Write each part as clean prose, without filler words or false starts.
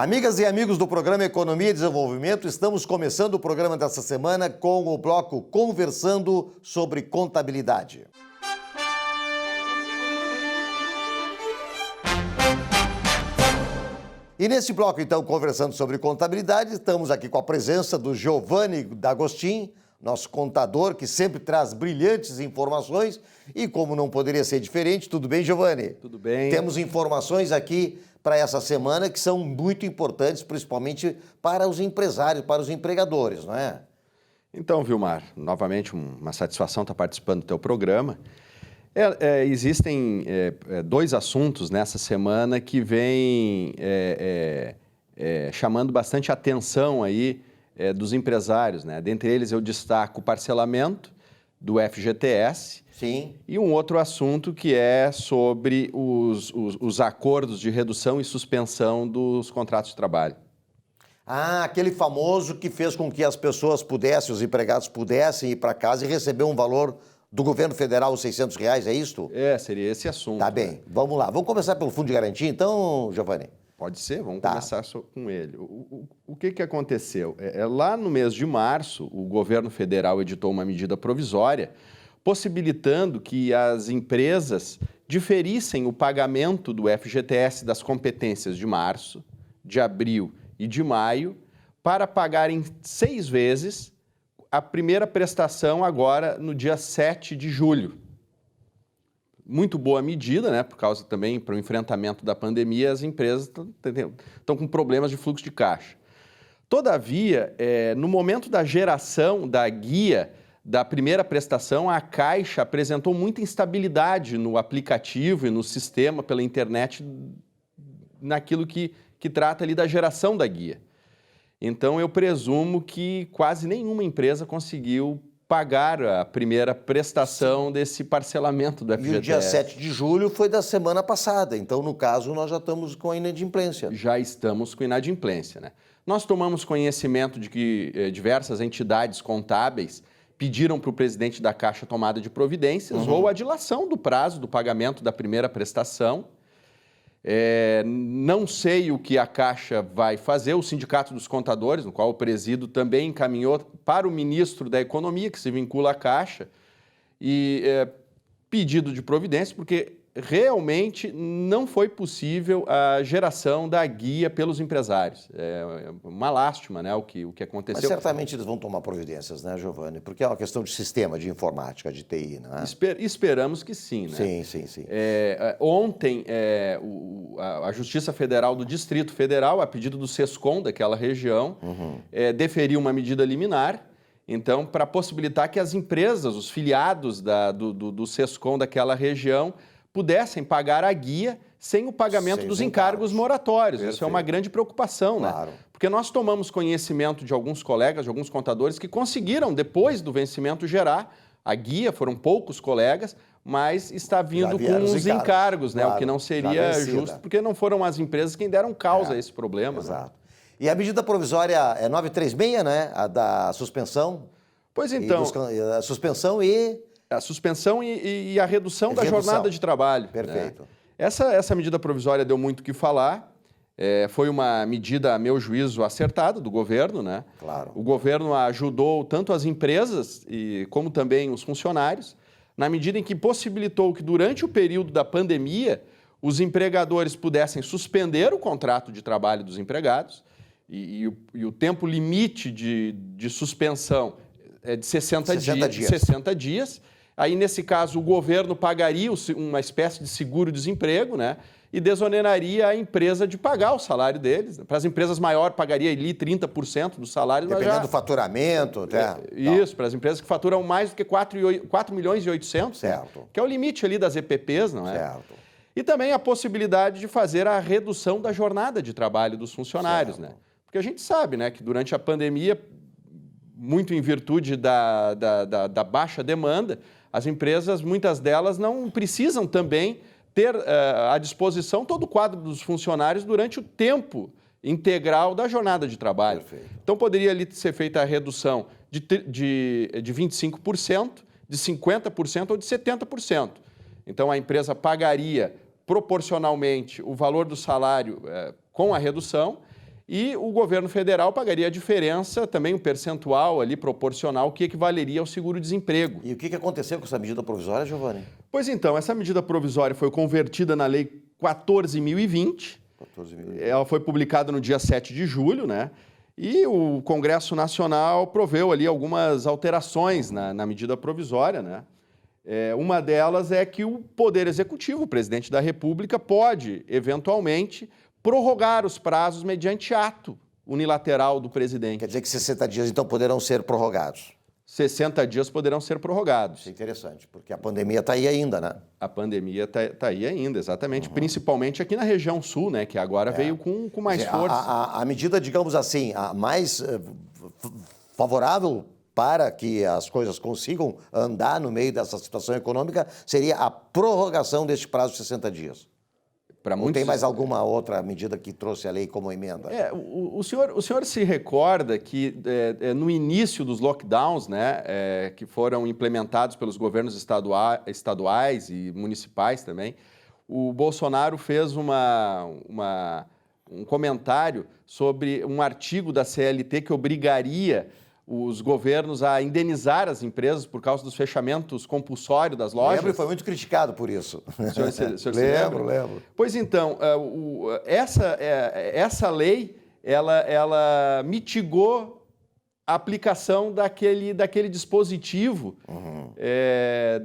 Amigas e amigos do programa Economia e Desenvolvimento, estamos começando o programa dessa semana com o bloco Conversando sobre Contabilidade. E nesse bloco, então, conversando sobre contabilidade, estamos aqui com a presença do Giovanni D'Agostin, nosso contador, que sempre traz brilhantes informações. E como não poderia ser diferente, tudo bem, Giovanni? Tudo bem. Temos informações aqui para essa semana que são muito importantes, principalmente para os empresários, para os empregadores, não é? Então, Vilmar, novamente uma satisfação estar participando do teu programa. Existem dois assuntos nessa semana que vêm chamando bastante atenção aí dos empresários, né? Dentre eles eu destaco o parcelamento do FGTS. Sim. E um outro assunto que é sobre os acordos de redução e suspensão dos contratos de trabalho. Ah, aquele famoso que fez com que as pessoas pudessem, os empregados pudessem ir para casa e receber um valor do governo federal, os R$600, é isso? Seria esse assunto. Tá bem, vamos lá. Vamos começar pelo Fundo de Garantia, então, Giovanni? Pode ser, vamos começar com ele. O que aconteceu? Lá no mês de março, o governo federal editou uma medida provisória possibilitando que as empresas diferissem o pagamento do FGTS das competências de março, de abril e de maio para pagarem 6 vezes a primeira prestação agora no dia 7 de julho. Muito boa medida, né? Por causa também, para o enfrentamento da pandemia, as empresas estão com problemas de fluxo de caixa. Todavia, no momento da geração da guia da primeira prestação, a Caixa apresentou muita instabilidade no aplicativo e no sistema pela internet, naquilo que trata ali da geração da guia. Então, eu presumo que quase nenhuma empresa conseguiu pagar a primeira prestação desse parcelamento do FGTS. E o dia 7 de julho foi da semana passada, então, no caso, nós já estamos com a inadimplência. Já estamos com inadimplência, né? Nós tomamos conhecimento de que diversas entidades contábeis pediram para o presidente da Caixa tomada de providências ou a dilação do prazo do pagamento da primeira prestação. Não sei o que a Caixa vai fazer. O Sindicato dos Contadores, no qual eu presido, também encaminhou para o ministro da Economia, que se vincula à Caixa, e pedido de providência, porque realmente não foi possível a geração da guia pelos empresários. É uma lástima, né, o que aconteceu. Mas certamente eles vão tomar providências, né, Giovanni? Porque é uma questão de sistema, de informática, de TI, não é? Esperamos que sim, né? Sim. Ontem, a Justiça Federal do Distrito Federal, a pedido do SESCOM daquela região, deferiu uma medida liminar, então, para possibilitar que as empresas, os filiados do SESCOM daquela região, pudessem pagar a guia sem o pagamento dos encargos moratórios. Perfeito. Isso é uma grande preocupação, claro, né? Porque nós tomamos conhecimento de alguns colegas, de alguns contadores que conseguiram, depois do vencimento, gerar a guia, foram poucos colegas, mas está vindo com os encargos, né? Claro, o que não seria justo, porque não foram as empresas quem deram causa a esse problema. Exato. Né? E a medida provisória é 936, né? A da suspensão. Pois então. A suspensão e... A suspensão e a redução da jornada de trabalho. Perfeito. Né? Essa medida provisória deu muito o que falar. Foi uma medida, a meu juízo, acertada do governo, né? Claro. O governo ajudou tanto as empresas como também os funcionários, na medida em que possibilitou que, durante o período da pandemia, os empregadores pudessem suspender o contrato de trabalho dos empregados e o tempo limite de suspensão é de 60 dias. Aí, nesse caso, o governo pagaria uma espécie de seguro-desemprego, né? E desoneraria a empresa de pagar o salário deles. Para as empresas maiores, pagaria ali 30% do salário. Dependendo do faturamento. Isso, para as empresas que faturam mais do que 4 milhões e 800, certo. Né? Que é o limite ali das EPPs, não é? Certo. E também a possibilidade de fazer a redução da jornada de trabalho dos funcionários, certo. Né? Porque a gente sabe, né, que durante a pandemia, muito em virtude da baixa demanda, as empresas, muitas delas, não precisam também ter à disposição todo o quadro dos funcionários durante o tempo integral da jornada de trabalho. Perfeito. Então, poderia ali ser feita a redução de 25%, de 50% ou de 70%. Então, a empresa pagaria proporcionalmente o valor do salário com a redução e o governo federal pagaria a diferença, também um percentual ali proporcional que equivaleria ao seguro-desemprego. E o que aconteceu com essa medida provisória, Giovanni? Pois então, essa medida provisória foi convertida na Lei 14.020. Ela foi publicada no dia 7 de julho, né? E o Congresso Nacional proveu ali algumas alterações na medida provisória, né? Uma delas é que o Poder Executivo, o presidente da República, pode, eventualmente, prorrogar os prazos mediante ato unilateral do presidente. Quer dizer que 60 dias, então, poderão ser prorrogados? 60 dias poderão ser prorrogados. Isso é interessante, porque a pandemia está aí ainda, né? A pandemia está aí ainda, exatamente, principalmente aqui na região sul, né, que agora veio com mais força. A medida, digamos assim, a mais favorável para que as coisas consigam andar no meio dessa situação econômica seria a prorrogação deste prazo de 60 dias. Ou tem mais alguma outra medida que trouxe a lei como emenda? O senhor se recorda que no início dos lockdowns, né, que foram implementados pelos governos estaduais e municipais também, o Bolsonaro fez um comentário sobre um artigo da CLT que obrigaria os governos a indenizar as empresas por causa dos fechamentos compulsórios das lojas. Lembro e foi muito criticado por isso. O senhor lembro. Pois então, essa lei, ela mitigou a aplicação daquele dispositivo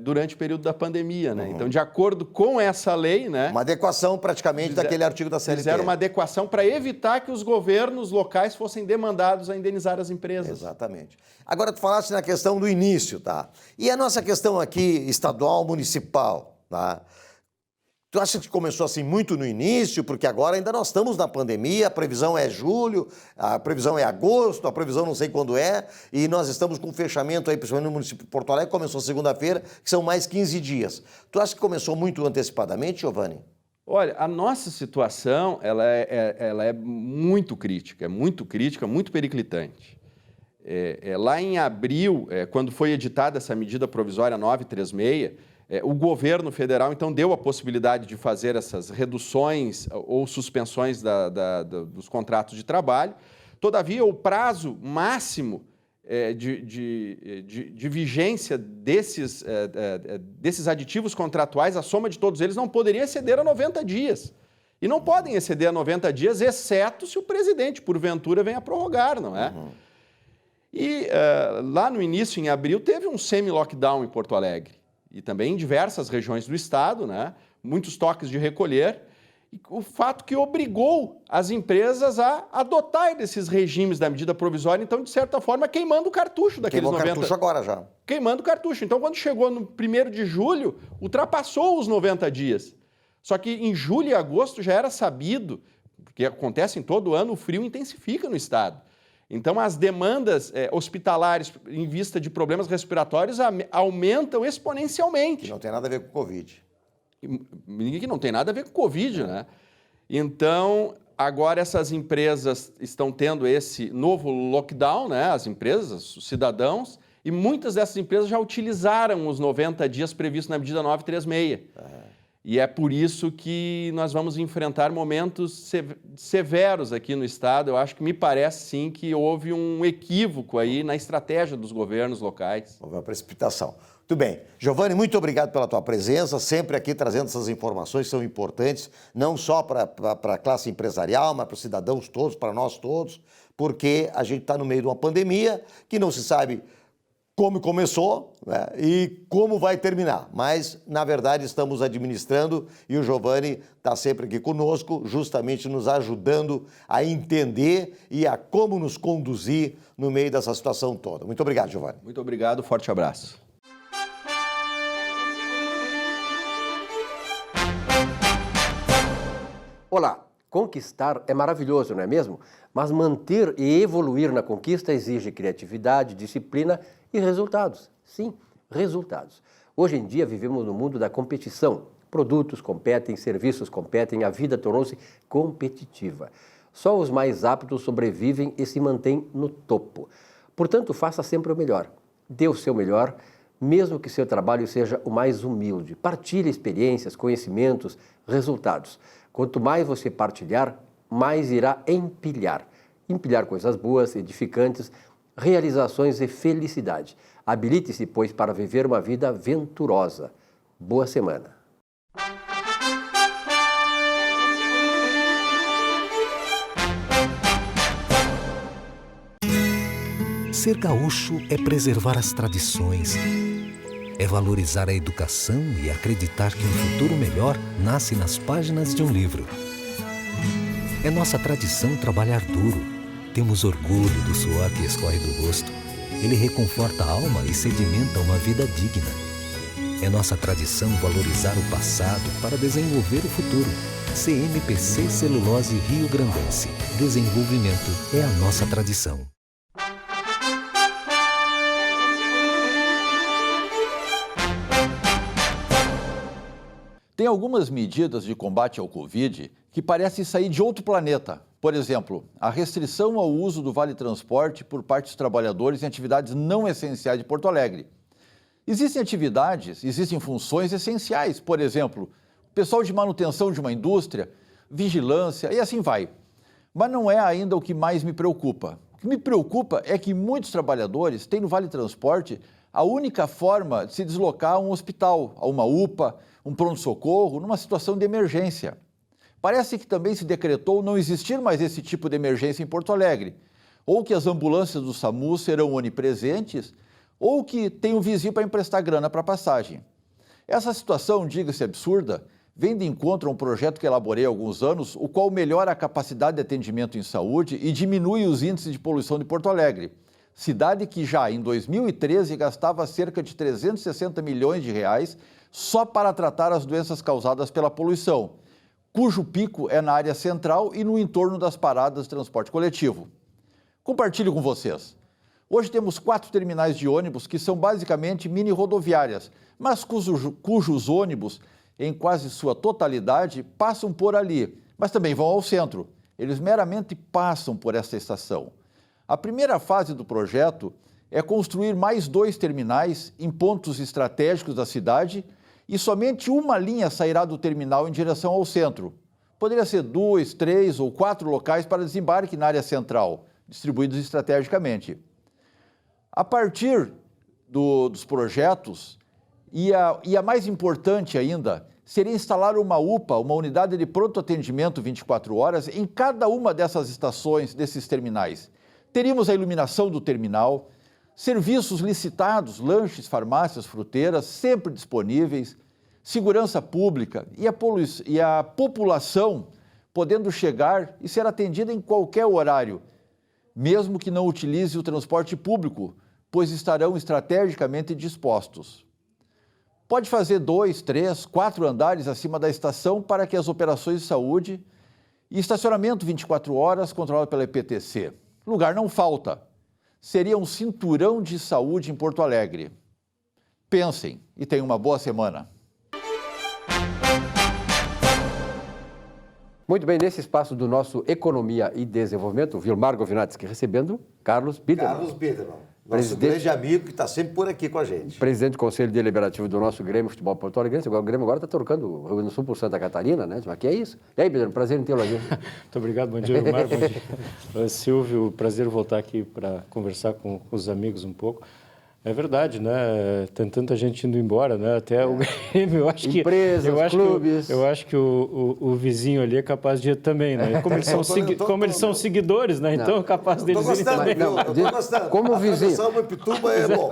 durante o período da pandemia, né? Então, de acordo com essa lei, né? Uma adequação praticamente daquele artigo da CLT. Fizeram uma adequação para evitar que os governos locais fossem demandados a indenizar as empresas. Exatamente. Agora, tu falaste na questão do início, tá? E a nossa questão aqui, estadual, municipal, tá? Tu acha que começou assim muito no início, porque agora ainda nós estamos na pandemia, a previsão é julho, a previsão é agosto, a previsão não sei quando é, e nós estamos com fechamento aí, principalmente no município de Porto Alegre, começou segunda-feira, que são mais 15 dias. Tu acha que começou muito antecipadamente, Giovanni? Olha, a nossa situação, ela é muito crítica, muito periclitante. Lá em abril, quando foi editada essa medida provisória 936, o governo federal, então, deu a possibilidade de fazer essas reduções ou suspensões dos contratos de trabalho. Todavia, o prazo máximo de vigência desses aditivos contratuais, a soma de todos eles, não poderia exceder a 90 dias. E não podem exceder a 90 dias, exceto se o presidente, porventura, venha prorrogar, não é? E lá no início, em abril, teve um semi-lockdown em Porto Alegre. E também em diversas regiões do estado, né? Muitos toques de recolher, e o fato que obrigou as empresas a adotar esses regimes da medida provisória, então, de certa forma, queimando o cartucho daqueles 90... Queimou o cartucho agora já. Queimando o cartucho. Então, quando chegou no 1º de julho, ultrapassou os 90 dias. Só que em julho e agosto já era sabido, porque acontece em todo ano, o frio intensifica no estado. Então, as demandas hospitalares em vista de problemas respiratórios aumentam exponencialmente. Que não tem nada a ver com o Covid. Que não tem nada a ver com o Covid, né? Então, agora essas empresas estão tendo esse novo lockdown, né? As empresas, os cidadãos, e muitas dessas empresas já utilizaram os 90 dias previstos na medida 936. E é por isso que nós vamos enfrentar momentos severos aqui no estado. Eu acho que me parece, sim, que houve um equívoco aí na estratégia dos governos locais. Houve uma precipitação. Muito bem. Giovanni, muito obrigado pela tua presença, sempre aqui trazendo essas informações que são importantes, não só para a classe empresarial, mas para os cidadãos todos, para nós todos, porque a gente está no meio de uma pandemia que não se sabe como começou, né, e como vai terminar. Mas, na verdade, estamos administrando e o Giovanni está sempre aqui conosco, justamente nos ajudando a entender e a como nos conduzir no meio dessa situação toda. Muito obrigado, Giovanni. Muito obrigado, forte abraço. Olá, conquistar é maravilhoso, não é mesmo? Mas manter e evoluir na conquista exige criatividade, disciplina e resultados. Sim, resultados. Hoje em dia vivemos no mundo da competição. Produtos competem, serviços competem, a vida tornou-se competitiva. Só os mais aptos sobrevivem e se mantêm no topo. Portanto, faça sempre o melhor. Dê o seu melhor, mesmo que seu trabalho seja o mais humilde. Partilhe experiências, conhecimentos, resultados. Quanto mais você partilhar, mais irá empilhar. empilhar coisas boas, edificantes, realizações e felicidade. Habilite-se, pois, para viver uma vida venturosa. Boa semana. Ser gaúcho é preservar as tradições, é valorizar a educação e acreditar que um futuro melhor nasce nas páginas de um livro. É nossa tradição trabalhar duro. Temos orgulho do suor que escorre do rosto. Ele reconforta a alma e sedimenta uma vida digna. É nossa tradição valorizar o passado para desenvolver o futuro. CMPC Celulose Rio Grandense. Desenvolvimento é a nossa tradição. Tem algumas medidas de combate ao Covid que parecem sair de outro planeta. Por exemplo, a restrição ao uso do Vale Transporte por parte dos trabalhadores em atividades não essenciais de Porto Alegre. Existem atividades, existem funções essenciais, por exemplo, o pessoal de manutenção de uma indústria, vigilância e assim vai. Mas não é ainda o que mais me preocupa. O que me preocupa é que muitos trabalhadores têm no Vale Transporte a única forma de se deslocar a um hospital, a uma UPA, um pronto-socorro, numa situação de emergência. Parece que também se decretou não existir mais esse tipo de emergência em Porto Alegre, ou que as ambulâncias do SAMU serão onipresentes, ou que tem um vizinho para emprestar grana para passagem. Essa situação, diga-se absurda, vem de encontro a um projeto que elaborei há alguns anos, o qual melhora a capacidade de atendimento em saúde e diminui os índices de poluição de Porto Alegre, cidade que já em 2013 gastava cerca de 360 milhões de reais só para tratar as doenças causadas pela poluição, cujo pico é na área central e no entorno das paradas de transporte coletivo. Compartilho com vocês. Hoje temos 4 terminais de ônibus que são basicamente mini rodoviárias, mas cujos ônibus, em quase sua totalidade, passam por ali, mas também vão ao centro. Eles meramente passam por esta estação. A primeira fase do projeto é construir mais 2 terminais em pontos estratégicos da cidade e somente uma linha sairá do terminal em direção ao centro. Poderia ser 2, 3 ou 4 locais para desembarque na área central, distribuídos estrategicamente. A partir dos projetos, e a mais importante ainda, seria instalar uma UPA, uma unidade de pronto atendimento 24 horas, em cada uma dessas estações, desses terminais. Teríamos a iluminação do terminal, serviços licitados, lanches, farmácias, fruteiras, sempre disponíveis, segurança pública e a população podendo chegar e ser atendida em qualquer horário, mesmo que não utilize o transporte público, pois estarão estrategicamente dispostos. Pode fazer 2, 3, 4 andares acima da estação para que as operações de saúde e estacionamento 24 horas controlado pela EPTC. Lugar não falta. Seria um cinturão de saúde em Porto Alegre. Pensem e tenham uma boa semana. Muito bem, nesse espaço do nosso Economia e Desenvolvimento, Vilmar Govinatsky recebendo Carlos Biderman. Carlos Biderman, nosso grande amigo que está sempre por aqui com a gente. Presidente do Conselho Deliberativo do nosso Grêmio Futebol Porto Alegre. O Grêmio agora está trocando o Rio Grande do Sul por Santa Catarina, né? Mas que é isso? E aí, Biderman, prazer em tê-lo aqui. Muito obrigado, bom dia, Vilmar, bom dia. Silvio, prazer voltar aqui para conversar com os amigos um pouco. É verdade, né? Tem tanta gente indo embora, né? Até o Grêmio, eu acho que... Empresas, clubes... Eu acho que o vizinho ali é capaz de ir também, né? Como eles são seguidores, né? Então é capaz deles irem também. Estou gostando. Como o vizinho... A Pituba é bom.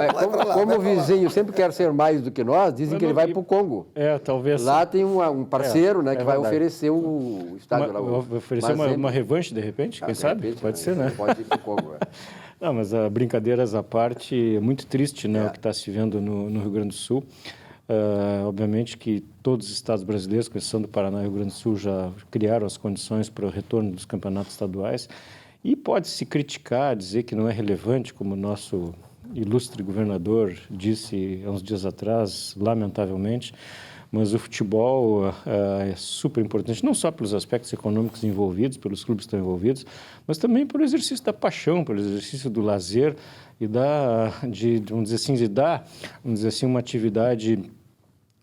Como o vizinho sempre quer ser mais do que nós, dizem que ele vai para o Congo. Talvez... Lá tem um parceiro, né? Que vai oferecer o estádio lá. Oferecer uma revanche, de repente? Quem sabe? Repente, pode ser, né? Pode ir para o Congo, Não, mas brincadeiras à parte, é muito triste, né, o que está se vendo no Rio Grande do Sul. Obviamente que todos os estados brasileiros, com exceção do Paraná e Rio Grande do Sul, já criaram as condições para o retorno dos campeonatos estaduais. E pode-se criticar, dizer que não é relevante, como o nosso ilustre governador disse há uns dias atrás, lamentavelmente. Mas o futebol é super importante, não só pelos aspectos econômicos envolvidos, pelos clubes que estão envolvidos, mas também pelo exercício da paixão, pelo exercício do lazer e vamos dizer assim, uma atividade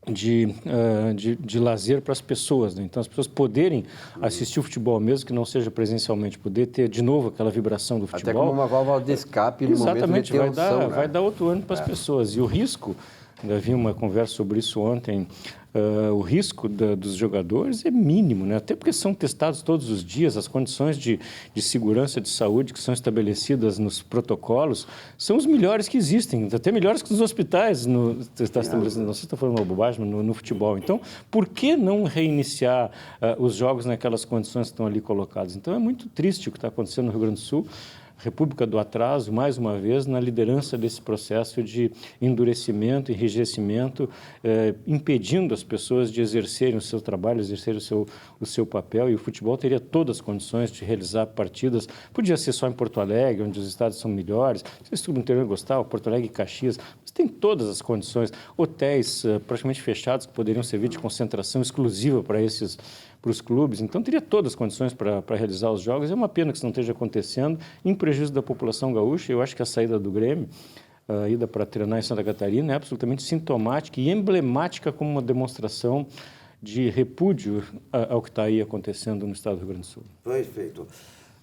de lazer para as pessoas, né? Então, as pessoas poderem assistir o futebol, mesmo que não seja presencialmente, poder ter de novo aquela vibração do futebol. Até como uma válvula de escape no momento de tensão, vai dar outro ânimo para as pessoas. E o risco, ainda vi uma conversa sobre isso ontem, o risco dos jogadores é mínimo, né? Até porque são testados todos os dias, as condições de segurança de saúde que são estabelecidas nos protocolos são os melhores que existem, até melhores que nos hospitais, não sei se estou falando uma bobagem, no futebol. Então, por que não reiniciar os jogos naquelas condições que estão ali colocadas? Então, é muito triste o que está acontecendo no Rio Grande do Sul. República do Atraso, mais uma vez, na liderança desse processo de endurecimento, enrijecimento, impedindo as pessoas de exercerem o seu trabalho, exercerem o seu papel, e o futebol teria todas as condições de realizar partidas. Podia ser só em Porto Alegre, onde os estados são melhores, se o interior gostava, Porto Alegre e Caxias, mas tem todas as condições, hotéis praticamente fechados que poderiam servir de concentração exclusiva para os clubes, então teria todas as condições para realizar os jogos. É uma pena que isso não esteja acontecendo, em prejuízo da população gaúcha. Eu acho que a saída do Grêmio, a ida para treinar em Santa Catarina, é absolutamente sintomática e emblemática como uma demonstração de repúdio ao que está aí acontecendo no estado do Rio Grande do Sul. Perfeito.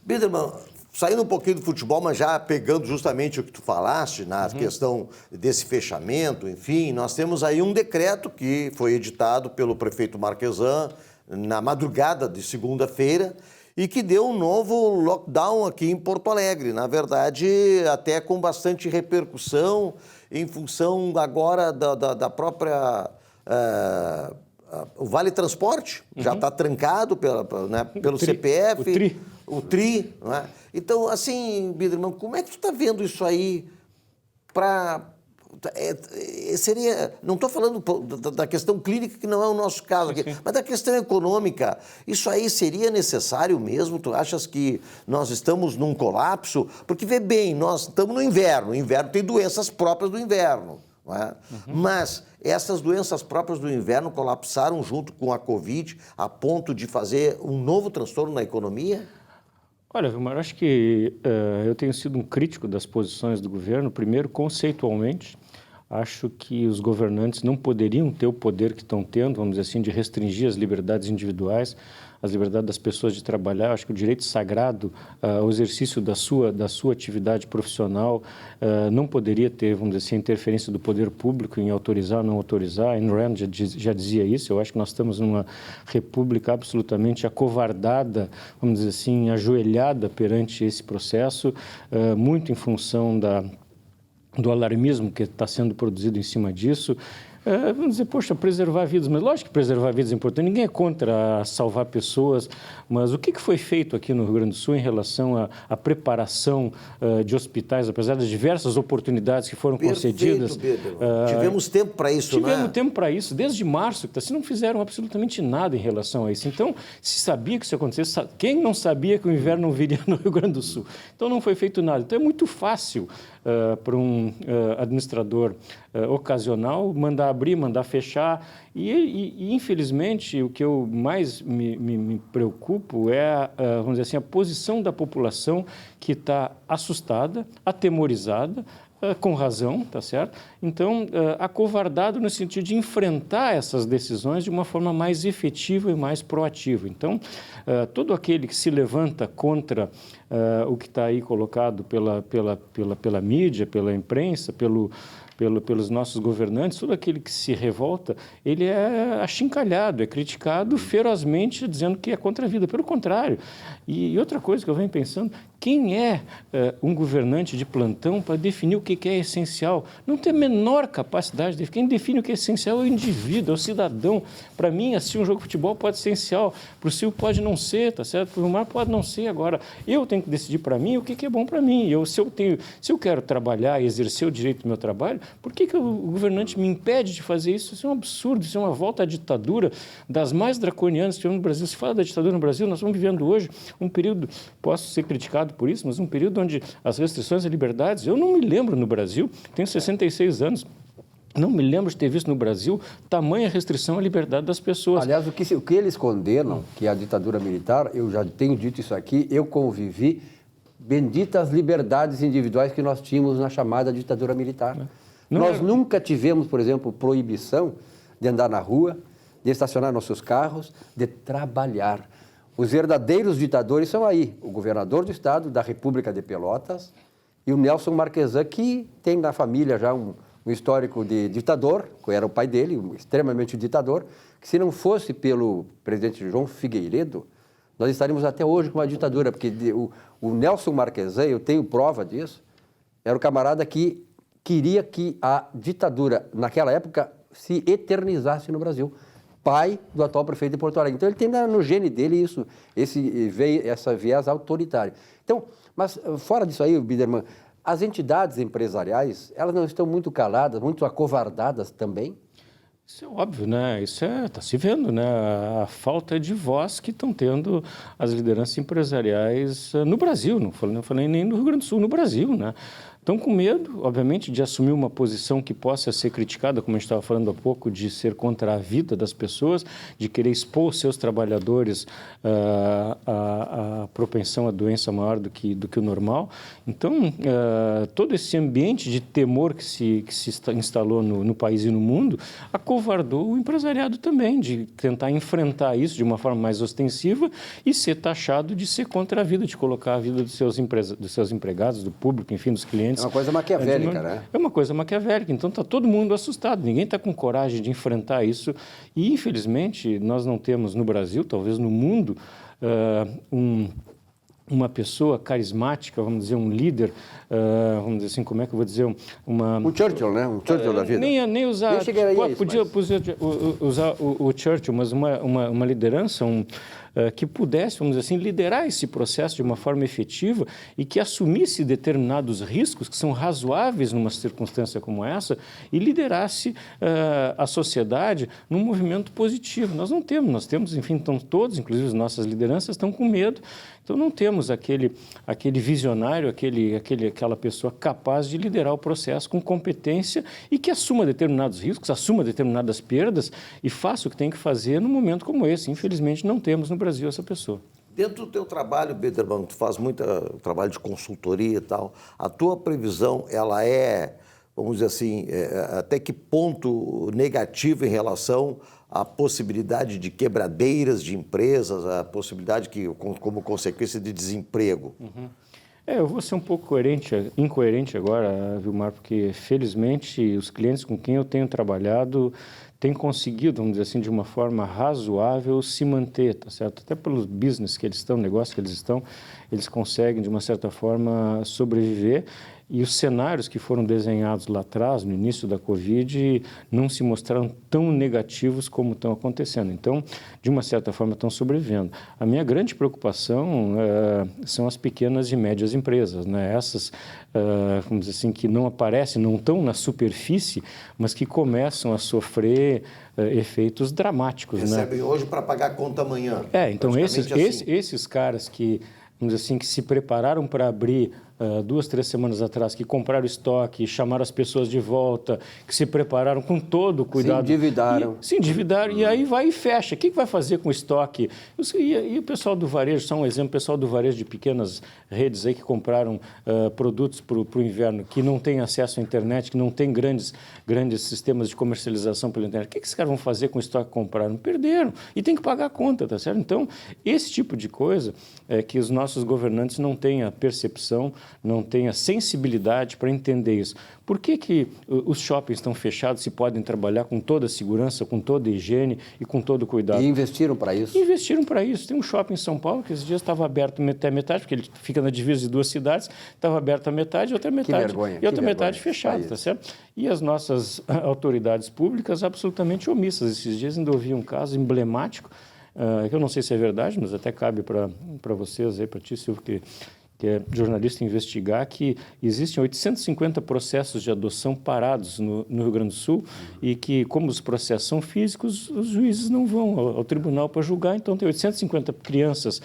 Biderman, saindo um pouquinho do futebol, mas já pegando justamente o que tu falaste, na questão desse fechamento, enfim, nós temos aí um decreto que foi editado pelo prefeito Marquesan na madrugada de segunda-feira e que deu um novo lockdown aqui em Porto Alegre. Na verdade, até com bastante repercussão em função agora da própria... o Vale Transporte já está trancado pelo CPF. O TRI. Não é? Então, assim, Biderman, como é que tu está vendo isso aí para... não estou falando da questão clínica, que não é o nosso caso aqui, mas da questão econômica. Isso aí seria necessário mesmo? Tu achas que nós estamos num colapso? Porque, vê bem, nós estamos no inverno. O inverno tem doenças próprias do inverno. Não é? Mas essas doenças próprias do inverno colapsaram junto com a Covid a ponto de fazer um novo transtorno na economia? Olha, Vilmar, acho que eu tenho sido um crítico das posições do governo. Primeiro, conceitualmente, acho que os governantes não poderiam ter o poder que estão tendo, vamos dizer assim, de restringir as liberdades individuais, as liberdades das pessoas de trabalhar. Acho que o direito sagrado ao exercício da sua atividade profissional não poderia ter, vamos dizer assim, interferência do poder público em autorizar ou não autorizar. Ayn Rand já dizia isso. Eu acho que nós estamos numa república absolutamente acovardada, vamos dizer assim, ajoelhada perante esse processo, muito em função do alarmismo que está sendo produzido em cima disso. Vamos dizer, poxa, preservar vidas, mas lógico que preservar vidas é importante, ninguém é contra salvar pessoas, mas o que foi feito aqui no Rio Grande do Sul em relação à preparação de hospitais, apesar das diversas oportunidades que foram concedidas? Tivemos tempo para isso, né? Tivemos tempo para isso, desde março, que não fizeram absolutamente nada em relação a isso. Então, se sabia que isso ia acontecer, quem não sabia que o inverno não viria no Rio Grande do Sul? Então, não foi feito nada. Então, é muito fácil para um administrador ocasional mandar abrir, mandar fechar. E, infelizmente, o que eu mais me preocupo é, vamos dizer assim, a posição da população que está assustada, atemorizada, com razão, tá certo? Então, acovardado no sentido de enfrentar essas decisões de uma forma mais efetiva e mais proativa. Então, todo aquele que se levanta contra o que está aí colocado pela mídia, pela imprensa, pelos nossos governantes, todo aquele que se revolta, ele é achincalhado, é criticado ferozmente, dizendo que é contra a vida. Pelo contrário. E outra coisa que eu venho pensando, quem é um governante de plantão para definir o que é essencial? Não tem a menor capacidade de... Quem define o que é essencial é o indivíduo, é o cidadão. Para mim, assistir um jogo de futebol pode ser essencial, para o Silvio pode não ser, tá certo? Para o Vilmar pode não ser. Agora, eu tenho que decidir para mim o que é bom para mim. Se eu quero trabalhar e exercer o direito do meu trabalho, por que o governante me impede de fazer isso? Isso é um absurdo, isso é uma volta à ditadura das mais draconianas que tivemos no Brasil. Se fala da ditadura no Brasil, nós estamos vivendo hoje um período, posso ser criticado por isso, mas um período onde as restrições à liberdades, eu não me lembro no Brasil, tenho 66 anos, não me lembro de ter visto no Brasil tamanha restrição à liberdade das pessoas. Aliás, o que eles condenam, que é a ditadura militar, eu já tenho dito isso aqui, eu convivi, benditas liberdades individuais que nós tínhamos na chamada ditadura militar. Nós nunca tivemos, por exemplo, proibição de andar na rua, de estacionar nossos carros, de trabalhar. Os verdadeiros ditadores são aí, o governador do estado da República de Pelotas e o Nelson Marquesan, que tem na família já um histórico de ditador, que era o pai dele, extremamente ditador, que se não fosse pelo presidente João Figueiredo, nós estaríamos até hoje com uma ditadura, porque o Nelson Marquesan, eu tenho prova disso, era o camarada que queria que a ditadura, naquela época, se eternizasse no Brasil. Pai do atual prefeito de Porto Alegre. Então, ele tem no gene dele isso, essa viés autoritário. Então, mas fora disso aí, Biderman, as entidades empresariais, elas não estão muito caladas, muito acovardadas também? Isso é óbvio, né? Isso está se vendo, né? A falta de voz que estão tendo as lideranças empresariais no Brasil, não falei nem no Rio Grande do Sul, no Brasil, né? Estão com medo, obviamente, de assumir uma posição que possa ser criticada, como a gente estava falando há pouco, de ser contra a vida das pessoas, de querer expor seus trabalhadores à propensão à doença maior do que o normal. Então, todo esse ambiente de temor que se instalou no país e no mundo acovardou o empresariado também, de tentar enfrentar isso de uma forma mais ostensiva e ser taxado de ser contra a vida, de colocar a vida dos seus empregados, do público, enfim, dos clientes. É uma coisa maquiavélica, né? É uma coisa maquiavélica. Então, está todo mundo assustado. Ninguém está com coragem de enfrentar isso. E, infelizmente, nós não temos no Brasil, talvez no mundo, uma pessoa carismática, vamos dizer, um líder, vamos dizer assim, como é que eu vou dizer? Um Churchill, né? Um Churchill da vida. Nem usar... Podia mas... usar o Churchill, mas uma liderança, que pudesse, vamos dizer assim, liderar esse processo de uma forma efetiva e que assumisse determinados riscos que são razoáveis numa circunstância como essa e liderasse a sociedade num movimento positivo. Nós não temos, enfim, então todos, inclusive as nossas lideranças, estão com medo. Então não temos aquele visionário, aquela pessoa capaz de liderar o processo com competência e que assuma determinados riscos, assuma determinadas perdas e faça o que tem que fazer num momento como esse. Infelizmente não temos no Brasil essa pessoa. Dentro do teu trabalho, Biderman, tu faz muito trabalho de consultoria e tal, a tua previsão, ela é, vamos dizer assim, até que ponto negativo em relação à possibilidade de quebradeiras de empresas, a possibilidade como consequência de desemprego? Uhum. Eu vou ser um pouco incoerente agora, Vilmar, porque felizmente os clientes com quem eu tenho trabalhado têm conseguido, vamos dizer assim, de uma forma razoável se manter, tá certo? Até pelos business que eles estão, negócios que eles estão, eles conseguem de uma certa forma sobreviver. E os cenários que foram desenhados lá atrás, no início da Covid, não se mostraram tão negativos como estão acontecendo. Então, de uma certa forma, estão sobrevivendo. A minha grande preocupação são as pequenas e médias empresas, né? Essas, vamos dizer assim, que não aparecem, não estão na superfície, mas que começam a sofrer efeitos dramáticos. Recebem hoje para pagar a conta amanhã. Então esses caras que, vamos dizer assim, que se prepararam para abrir 2, 3 semanas atrás, que compraram estoque, chamaram as pessoas de volta, que se prepararam com todo o cuidado. Se endividaram e aí vai e fecha. O que vai fazer com o estoque? E o pessoal do varejo, só um exemplo, o pessoal do varejo de pequenas redes aí que compraram produtos para o inverno, que não tem acesso à internet, que não tem grandes sistemas de comercialização pela internet. O que esses caras vão fazer com o estoque que compraram? Perderam. E tem que pagar a conta, tá certo? Então, esse tipo de coisa é que os nossos governantes não têm a percepção, não tem a sensibilidade para entender isso. Por que os shoppings estão fechados se podem trabalhar com toda a segurança, com toda a higiene e com todo o cuidado? E investiram para isso? Investiram para isso. Tem um shopping em São Paulo que esses dias estava aberto até metade, porque ele fica na divisa de 2 cidades, estava aberto a metade e outra metade fechada, tá certo? E as nossas autoridades públicas absolutamente omissas. Esses dias ainda ouvi um caso emblemático, que eu não sei se é verdade, mas até cabe para vocês, para ti, Silvio, que é jornalista, investigar que existem 850 processos de adoção parados no Rio Grande do Sul e que, como os processos são físicos, os juízes não vão ao tribunal para julgar. Então, tem 850 crianças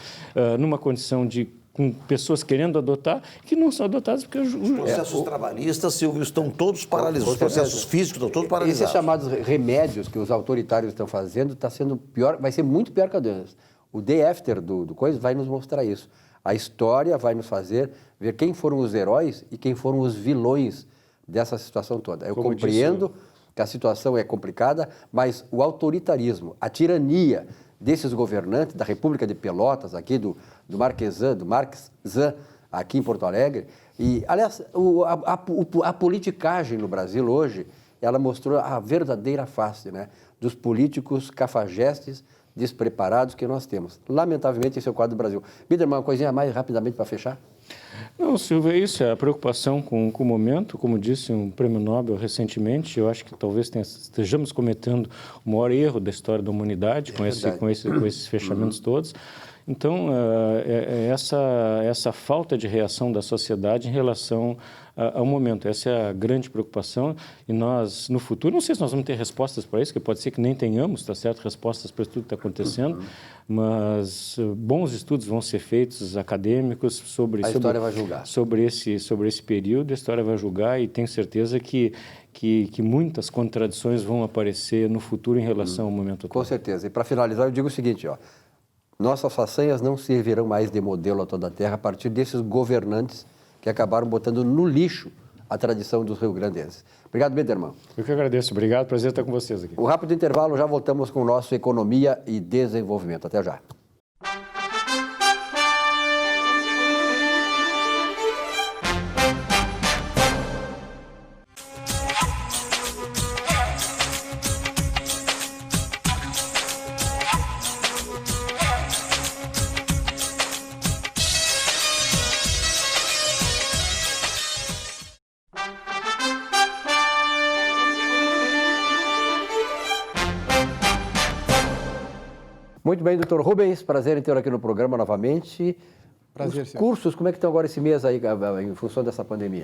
numa condição com pessoas querendo adotar, que não são adotadas porque... Os processos trabalhistas, Silvio, estão todos paralisados. Os processos físicos estão todos paralisados. Esses chamados remédios que os autoritários estão fazendo está sendo pior, vai ser muito pior que a doença. O day after do coisa vai nos mostrar isso. A história vai nos fazer ver quem foram os heróis e quem foram os vilões dessa situação toda. Eu compreendo que a situação é complicada, mas o autoritarismo, a tirania desses governantes da República de Pelotas, aqui do Marquesan, aqui em Porto Alegre, e, aliás, a politicagem no Brasil hoje, ela mostrou a verdadeira face, né, dos políticos cafajestes, despreparados que nós temos. Lamentavelmente, esse é o quadro do Brasil. Biderman, uma coisinha mais rapidamente para fechar? Não, Silvio, é isso, é a preocupação com o momento. Como disse um prêmio Nobel recentemente, eu acho que talvez estejamos cometendo o maior erro da história da humanidade com esses fechamentos todos. Então, essa falta de reação da sociedade em relação ao momento, essa é a grande preocupação, e nós, no futuro, não sei se nós vamos ter respostas para isso, que pode ser que nem tenhamos, tá certo, respostas para tudo que está acontecendo, mas bons estudos vão ser feitos, acadêmicos, sobre esse período, a história vai julgar, e tenho certeza que muitas contradições vão aparecer no futuro em relação ao momento atual. Com certeza. E para finalizar, eu digo o seguinte, ó, nossas façanhas não servirão mais de modelo a toda a terra a partir desses governantes que acabaram botando no lixo a tradição dos rio-grandenses. Obrigado, Biderman. Eu que agradeço. Obrigado. Prazer estar com vocês aqui. Um rápido intervalo, já voltamos com o nosso Economia e Desenvolvimento. Até já. Muito bem, doutor Rubens, prazer em tê-lo aqui no programa novamente. Prazer, Os cursos, como é que estão agora esse mês aí, em função dessa pandemia?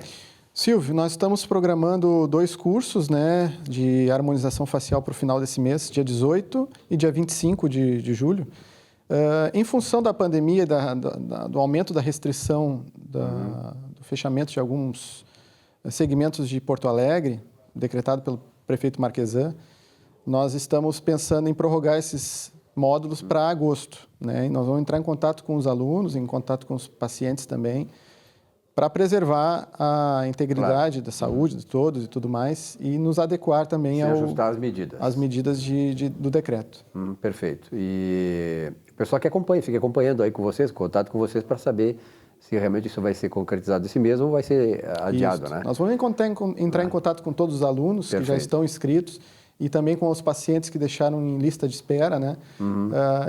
Silvio, nós estamos programando 2 cursos, né, de harmonização facial para o final desse mês, dia 18 e dia 25 de julho. Em função da pandemia, do aumento da restrição, do fechamento de alguns segmentos de Porto Alegre, decretado pelo prefeito Marquesan, nós estamos pensando em prorrogar esses módulos para agosto, né? E nós vamos entrar em contato com os alunos, em contato com os pacientes também, para preservar a integridade da saúde de todos e tudo mais, e nos adequar também ajustar as medidas do decreto. Perfeito. E o pessoal que acompanha, fica acompanhando aí com vocês, contato com vocês, para saber se realmente isso vai ser concretizado esse mês ou vai ser adiado, isso, né? Nós vamos entrar em contato com todos os alunos que já estão inscritos, e também com os pacientes que deixaram em lista de espera, né?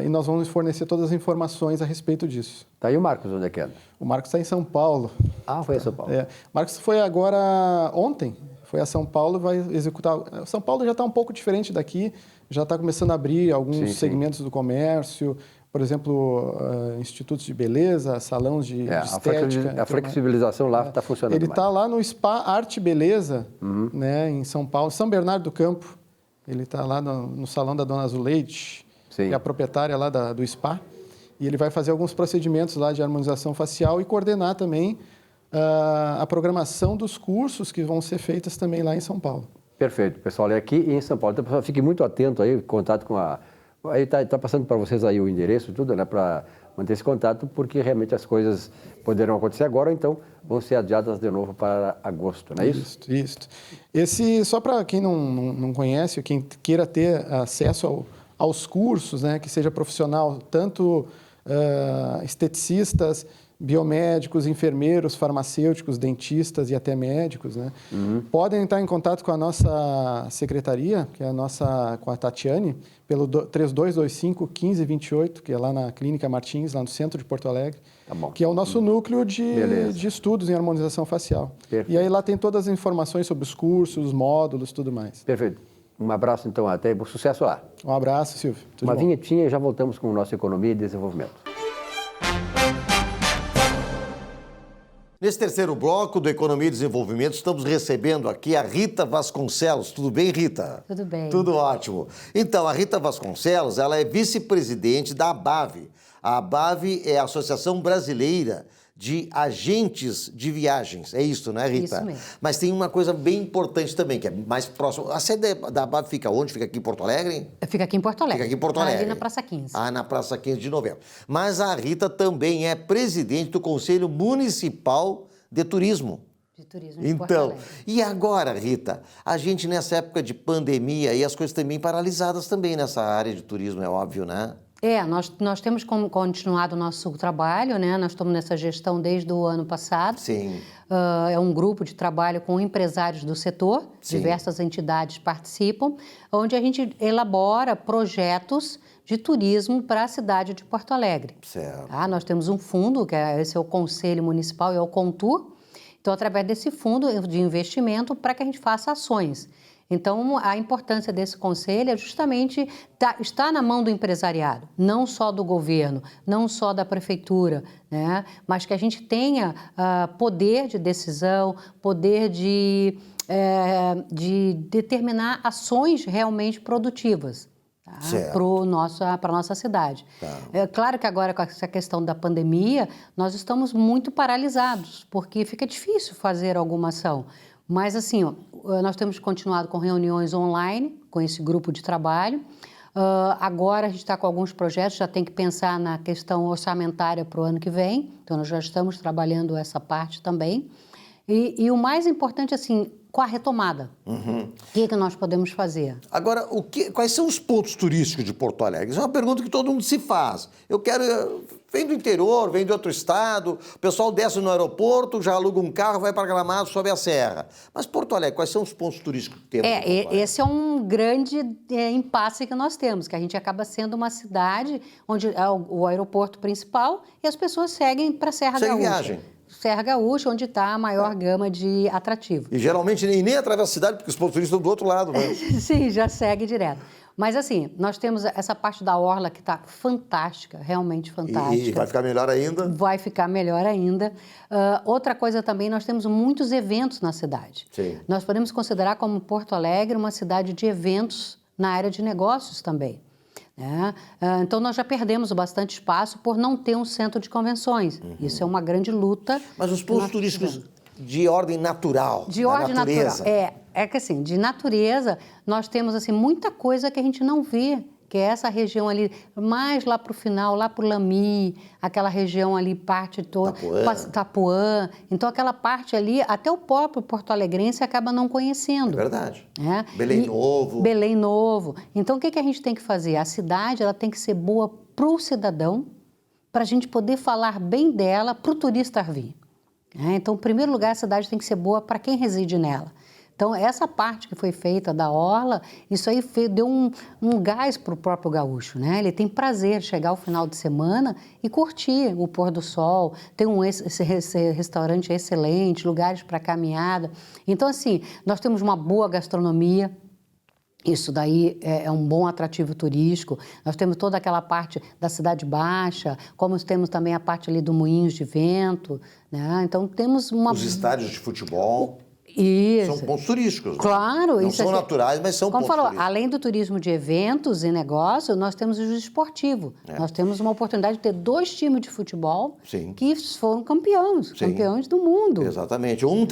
E nós vamos fornecer todas as informações a respeito disso. Tá aí o Marcos, onde é que é? O Marcos está em São Paulo. Ah, foi em São Paulo. O Marcos foi agora ontem, foi a São Paulo, vai executar... São Paulo já está um pouco diferente daqui, já está começando a abrir alguns segmentos do comércio, por exemplo, institutos de beleza, salões de estética. A flexibilização lá está funcionando. Ele está lá no Spa Arte e Beleza, né, em São Paulo, São Bernardo do Campo. Ele está lá no salão da Dona Azuleide, que é a proprietária lá do spa, e ele vai fazer alguns procedimentos lá de harmonização facial e coordenar também a programação dos cursos que vão ser feitos também lá em São Paulo. Perfeito, pessoal, é aqui em São Paulo. Então, fique muito atento aí, contato com Aí está passando para vocês aí o endereço e tudo, né, para manter esse contato, porque realmente as coisas poderão acontecer agora, ou então vão ser adiadas de novo para agosto, não é isso? Isso. Só para quem não conhece, quem queira ter acesso aos cursos, né, que seja profissional, tanto esteticistas, biomédicos, enfermeiros, farmacêuticos, dentistas e até médicos, né? Podem entrar em contato com a nossa secretaria, que é com a Tatiane, pelo 3225-1528, que é lá na Clínica Martins, lá no centro de Porto Alegre, que é o nosso núcleo de estudos em harmonização facial. Perfeito. E aí lá tem todas as informações sobre os cursos, os módulos, tudo mais. Perfeito. Um abraço, então, até sucesso lá. Um abraço, Silvio. Uma vinhetinha e já voltamos com o nosso Economia e Desenvolvimento. Nesse terceiro bloco do Economia e Desenvolvimento, estamos recebendo aqui a Rita Vasconcelos. Tudo bem, Rita? Tudo bem. Tudo ótimo. Então, a Rita Vasconcelos, ela é vice-presidente da ABAV. A ABAV é a Associação Brasileira de Agentes de Viagens. É isso, né, Rita? Isso mesmo. Mas tem uma coisa bem importante também, que é mais próximo. A sede da ABAV fica onde? Fica aqui em Porto Alegre? Fica aqui em Porto Alegre. Fica aqui em Porto Alegre. Ali na Praça 15. Na Praça 15 de Novembro. Mas a Rita também é presidente do Conselho Municipal de Turismo. de turismo de Porto Então, Alegre. e agora, Rita, a gente nessa época de pandemia e as coisas também paralisadas também nessa área de turismo, é óbvio, né? Nós temos continuado o nosso trabalho, né? Nós estamos nessa gestão desde o ano passado. Sim. É um grupo de trabalho com empresários do setor, Sim. diversas entidades participam, onde a gente elabora projetos de turismo para a cidade de Porto Alegre. Certo. Tá? Nós temos um fundo, esse é o Conselho Municipal, é o CONTUR. Então, através desse fundo de investimento, para que a gente faça ações. Então, a importância desse conselho é justamente estar na mão do empresariado, não só do governo, não só da prefeitura, né? Mas que a gente tenha poder de decisão, poder de determinar ações realmente produtivas. Para a nossa cidade. Tá. É claro que agora, com essa questão da pandemia, nós estamos muito paralisados, porque fica difícil fazer alguma ação. Mas, assim, nós temos continuado com reuniões online, com esse grupo de trabalho. Agora a gente está com alguns projetos, já tem que pensar na questão orçamentária para o ano que vem, então nós já estamos trabalhando essa parte também. E o mais importante, assim, com a retomada. O que nós podemos fazer? Agora, quais são os pontos turísticos de Porto Alegre? Isso é uma pergunta que todo mundo se faz. Vem do interior, vem de outro estado, o pessoal desce no aeroporto, já aluga um carro, vai para Gramado, sobe a serra. Mas Porto Alegre, quais são os pontos turísticos que temos? Esse é um grande impasse que nós temos, que a gente acaba sendo uma cidade onde é o aeroporto principal e as pessoas seguem para a Serra Gaúcha. Viagem. Serra Gaúcha, onde está a maior gama de atrativos. E geralmente nem atravessa a cidade, porque os pontos turísticos estão do outro lado, né? Sim, já segue direto. Mas assim, nós temos essa parte da orla que está fantástica, realmente fantástica. E vai ficar melhor ainda? Vai ficar melhor ainda. Outra coisa também, nós temos muitos eventos na cidade. Sim. Nós podemos considerar como Porto Alegre uma cidade de eventos na área de negócios também. Né? Então, nós já perdemos bastante espaço por não ter um centro de convenções. Isso é uma grande luta. Mas os pontos turísticos de ordem natural, de da ordem natureza. natural. É que assim, de natureza, nós temos assim, muita coisa que a gente não vê, que é essa região ali, mais lá para o final, lá para o Lami, aquela região ali, parte toda, Itapuã. Então, aquela parte ali, até o próprio porto-alegrense acaba não conhecendo. É verdade. Né? Belém Novo. Belém Novo. Então, o que a gente tem que fazer? A cidade ela tem que ser boa para o cidadão, para a gente poder falar bem dela, para o turista vir. Então, em primeiro lugar, a cidade tem que ser boa para quem reside nela. Então, essa parte que foi feita da orla, isso aí deu um gás para o próprio gaúcho, né? Ele tem prazer de chegar ao final de semana e curtir o pôr do sol, tem esse restaurante excelente, lugares para caminhada. Então, assim, nós temos uma boa gastronomia. Isso daí é um bom atrativo turístico. Nós temos toda aquela parte da Cidade Baixa, como temos também a parte ali do Moinhos de Vento, né? Então, temos Os estádios de futebol. Isso. São pontos turísticos. Claro. Não isso são naturais, mas são como pontos falou, turísticos. além do turismo de eventos e negócio, nós temos o esportivo. Nós temos uma oportunidade de ter 2 times de futebol que foram campeões do mundo. Exatamente. Eu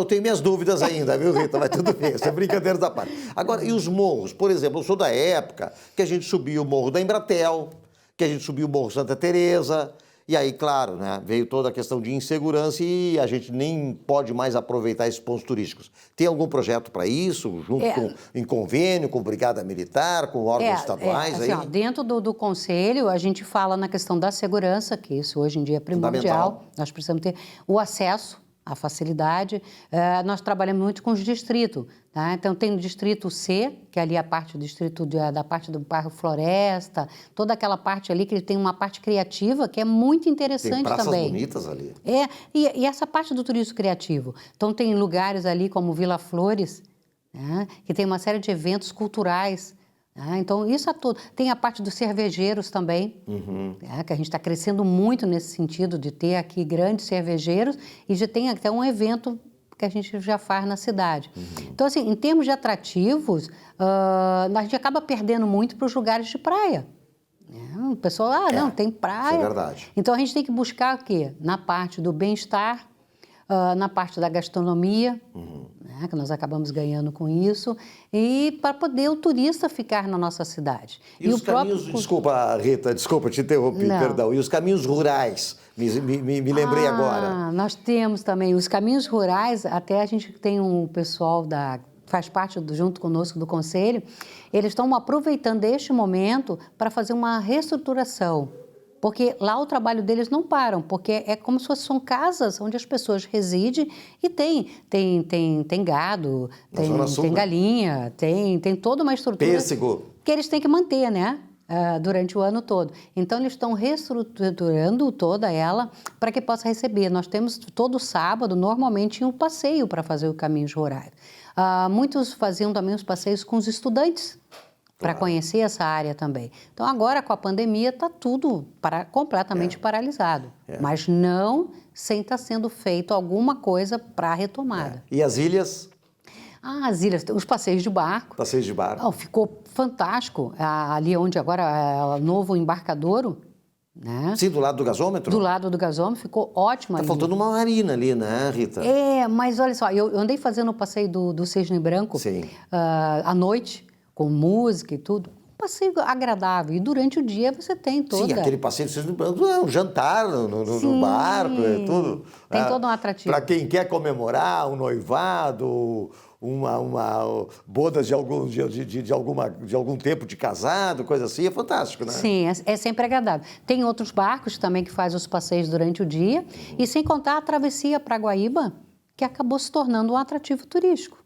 tenho minhas dúvidas ainda, viu, Rita? Mas tudo bem, isso é brincadeira da parte. Agora, e os morros? Por exemplo, eu sou da época que a gente subia o Morro da Embratel, que a gente subia o Morro Santa Teresa. E aí, claro, né, veio toda a questão de insegurança e a gente nem pode mais aproveitar esses pontos turísticos. Tem algum projeto para isso, em convênio com Brigada Militar, com órgãos estaduais? Assim, dentro do Conselho, a gente fala na questão da segurança, que isso hoje em dia é primordial. Nós precisamos ter o acesso, a facilidade. Nós trabalhamos muito com os distritos. Tá? Então, tem o Distrito C, que é ali a parte do distrito da parte do bairro Floresta, toda aquela parte ali que ele tem uma parte criativa que é muito interessante também. Tem praças bonitas ali. E essa parte do turismo criativo. Então, tem lugares ali como Vila Flores, né, que tem uma série de eventos culturais. Então, isso é tudo. Tem a parte dos cervejeiros também, que a gente está crescendo muito nesse sentido de ter aqui grandes cervejeiros e já tem até um evento que a gente já faz na cidade. Então, assim, em termos de atrativos, a gente acaba perdendo muito para os lugares de praia. O pessoal, não, tem praia. Isso é verdade. Então, a gente tem que buscar o quê? Na parte do bem-estar, na parte da gastronomia, né? né, que nós acabamos ganhando com isso, e para poder o turista ficar na nossa cidade. E os caminhos, desculpa, Rita, desculpa te interromper, perdão, e os caminhos rurais, me lembrei agora. Nós temos também os caminhos rurais, até a gente tem um pessoal faz parte junto conosco do Conselho, eles estão aproveitando este momento para fazer uma reestruturação. Porque lá o trabalho deles não param, porque é como se são casas onde as pessoas residem e tem gado, tem galinha, tem toda uma estrutura Pêssego. Que eles têm que manter, né? Durante o ano todo. Então, eles estão reestruturando toda ela para que possa receber. Nós temos todo sábado, normalmente, um passeio para fazer o Caminhos Rurais. Muitos faziam também os passeios com os estudantes, para conhecer essa área também. Então, agora, com a pandemia, está tudo completamente paralisado. Mas não sem estar sendo feito alguma coisa para a retomada. E as ilhas? As ilhas, os passeios de barco. Passeios de barco. Ficou fantástico. Ali onde agora é o novo embarcadouro, né? Sim, do lado do gasômetro? Do lado do gasômetro, ficou ótimo ali. Está faltando uma marina ali, né, Rita? Mas olha só, eu andei fazendo o passeio do Cisne Branco à noite, com música e tudo. Um passeio agradável. E durante o dia você tem toda... Sim, aquele passeio do Cisne Branco é um jantar no barco, é tudo... Tem todo um atrativo. Para quem quer comemorar um noivado, uma bodas de algum tempo de casado, coisa assim, é fantástico, né? Sim, é sempre agradável. Tem outros barcos também que fazem os passeios durante o dia, e sem contar a travessia para Guaíba, que acabou se tornando um atrativo turístico.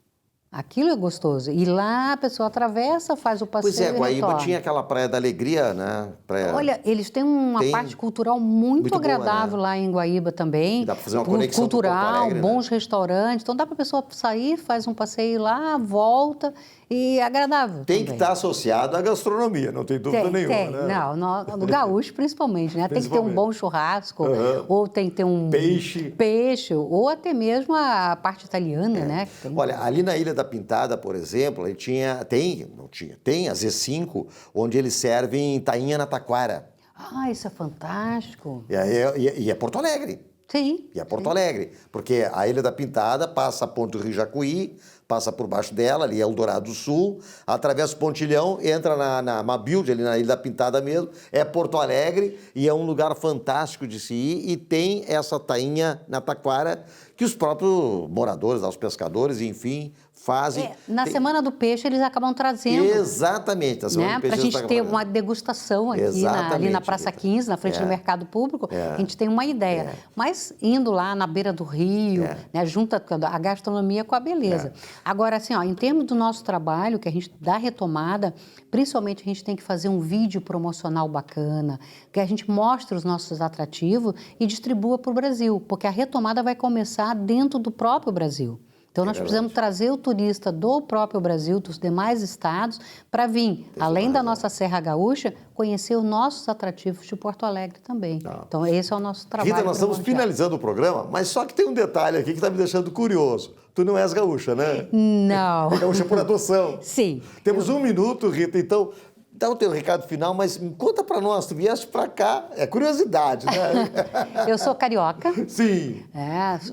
Aquilo é gostoso. E lá a pessoa atravessa, faz o passeio. Pois é, Guaíba tinha aquela Praia da Alegria, né? Olha, eles têm uma parte cultural muito agradável, boa, né? Lá em Guaíba também. E dá para fazer uma conexão cultural, com Porto Alegre, bons restaurantes. Então dá para a pessoa sair, faz um passeio lá, volta e é agradável. Tem também. Que estar associado à gastronomia, não tem dúvida nenhuma. Tem. Né? Não, no gaúcho principalmente, né? Tem que ter um bom churrasco, ou tem que ter um peixe, ou até mesmo a parte italiana, né? Olha, ali na Ilha da Pintada, por exemplo, tem a Z5, onde eles servem tainha na taquara. Isso é fantástico. E é Porto Alegre. Sim. E é Porto Alegre, porque a Ilha da Pintada passa a Ponte do Rio Jacuí, passa por baixo dela, ali é Eldorado do Sul, atravessa o Pontilhão, entra na Mabilde, ali na Ilha da Pintada mesmo, é Porto Alegre e é um lugar fantástico de se ir e tem essa tainha na taquara que os próprios moradores, os pescadores, enfim, fazem. Semana do Peixe eles acabam trazendo. Exatamente, na Semana do Peixe. Para a gente ter uma degustação aqui ali na Praça 15, na frente do Mercado Público, a gente tem uma ideia. Mas indo lá na beira do rio, né, junta a gastronomia com a beleza. Agora, assim, em termos do nosso trabalho, que a gente dá retomada, principalmente a gente tem que fazer um vídeo promocional bacana, que a gente mostre os nossos atrativos e distribua para o Brasil, porque a retomada vai começar dentro do próprio Brasil. Então, nós precisamos trazer o turista do próprio Brasil, dos demais estados, para vir, além da nossa Serra Gaúcha, conhecer os nossos atrativos de Porto Alegre também. Então, esse é o nosso trabalho. Rita, nós estamos finalizando o programa, mas só que tem um detalhe aqui que está me deixando curioso. Tu não és gaúcha, né? Não. É gaúcha por adoção. Sim. Temos 1 minuto, Rita, então... Dá o teu recado final, mas conta para nós, tu vieste para cá, é curiosidade, né? Eu sou carioca. Sim.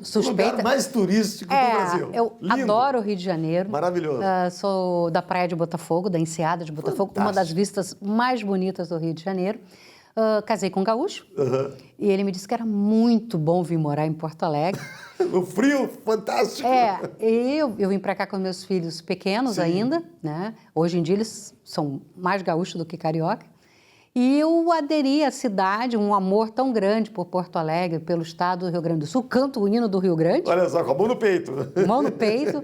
Suspeita. O lugar mais turístico do Brasil. Eu adoro o Rio de Janeiro. Maravilhoso. Sou da Praia de Botafogo, da Enseada de Botafogo, fantástico. Uma das vistas mais bonitas do Rio de Janeiro. Casei com um gaúcho e ele me disse que era muito bom vir morar em Porto Alegre. O frio, fantástico. Eu vim para cá com meus filhos pequenos ainda, né? Hoje em dia eles são mais gaúchos do que carioca. E eu aderi à cidade, um amor tão grande por Porto Alegre, pelo estado do Rio Grande do Sul. Canto o hino do Rio Grande. Olha só, com a mão no peito. Mão no peito.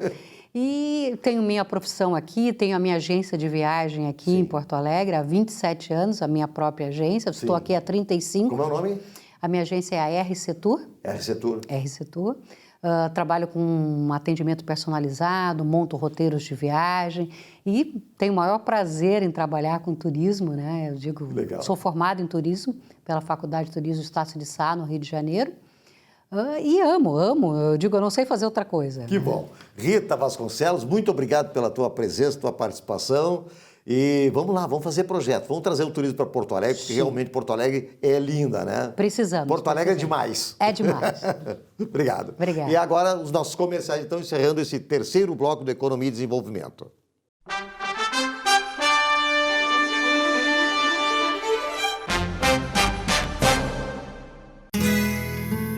E tenho minha profissão aqui, tenho a minha agência de viagem aqui em Porto Alegre há 27 anos, a minha própria agência. Estou aqui há 35. Como é o nome? A minha agência é a RC Tour. RC Tour. RC Tour. Trabalho com um atendimento personalizado, monto roteiros de viagem e tenho o maior prazer em trabalhar com turismo, né? Eu digo, legal. Sou formada em turismo pela Faculdade de Turismo do Estácio de Sá, no Rio de Janeiro. E amo. Eu digo, eu não sei fazer outra coisa. Que bom. Rita Vasconcelos, muito obrigado pela tua presença, tua participação. E vamos lá, vamos fazer projeto, vamos trazer o turismo para Porto Alegre, porque realmente Porto Alegre é linda, né? Precisamos. Porto Alegre é demais. É demais. Obrigado. Obrigada. E agora os nossos comerciais, então, encerrando esse terceiro bloco do Economia e Desenvolvimento.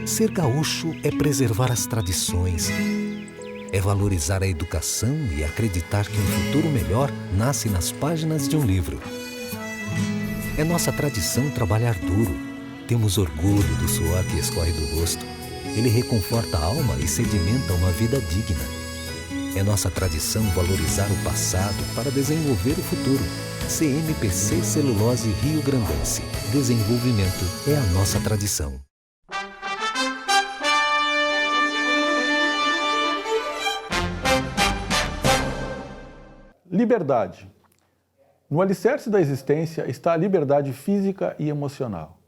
Ser gaúcho é preservar as tradições, é valorizar a educação e acreditar que um futuro melhor nasce nas páginas de um livro. É nossa tradição trabalhar duro. Temos orgulho do suor que escorre do rosto. Ele reconforta a alma e sedimenta uma vida digna. É nossa tradição valorizar o passado para desenvolver o futuro. CMPC Celulose Rio Grandense. Desenvolvimento é a nossa tradição. Liberdade. No alicerce da existência está a liberdade física e emocional.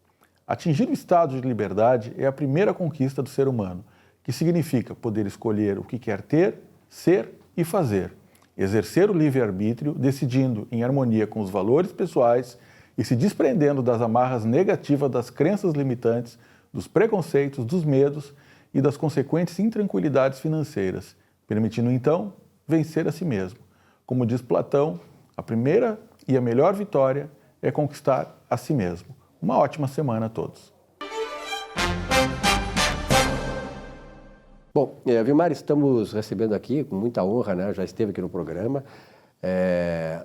Atingir o estado de liberdade é a primeira conquista do ser humano, que significa poder escolher o que quer ter, ser e fazer, exercer o livre-arbítrio, decidindo em harmonia com os valores pessoais e se desprendendo das amarras negativas das crenças limitantes, dos preconceitos, dos medos e das consequentes intranquilidades financeiras, permitindo então vencer a si mesmo. Como diz Platão, a primeira e a melhor vitória é conquistar a si mesmo. Uma ótima semana a todos. Bom, Vilmar, estamos recebendo aqui, com muita honra, né? Já esteve aqui no programa,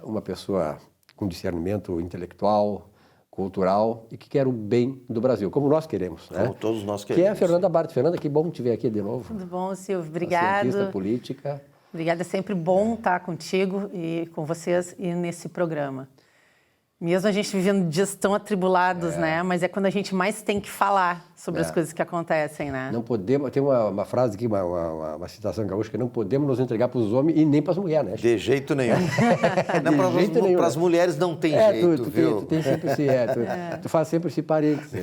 uma pessoa com discernimento intelectual, cultural e que quer o bem do Brasil, como nós queremos, né? Como todos nós queremos. Que é a Fernanda Bart. Fernanda, que bom te ver aqui de novo. Tudo bom, Silvio? Obrigado. Cientista política. Obrigada, é sempre bom estar contigo e com vocês e nesse programa. Mesmo a gente vivendo dias tão atribulados, né? Mas é quando a gente mais tem que falar sobre as coisas que acontecem, né? Não podemos, tem uma frase aqui, uma citação gaúcha, que não podemos nos entregar para os homens e nem para as mulheres, né? De jeito nenhum. Para as mulheres não tem jeito, viu? Tu tem sempre esse, tu faz sempre esse parênteses.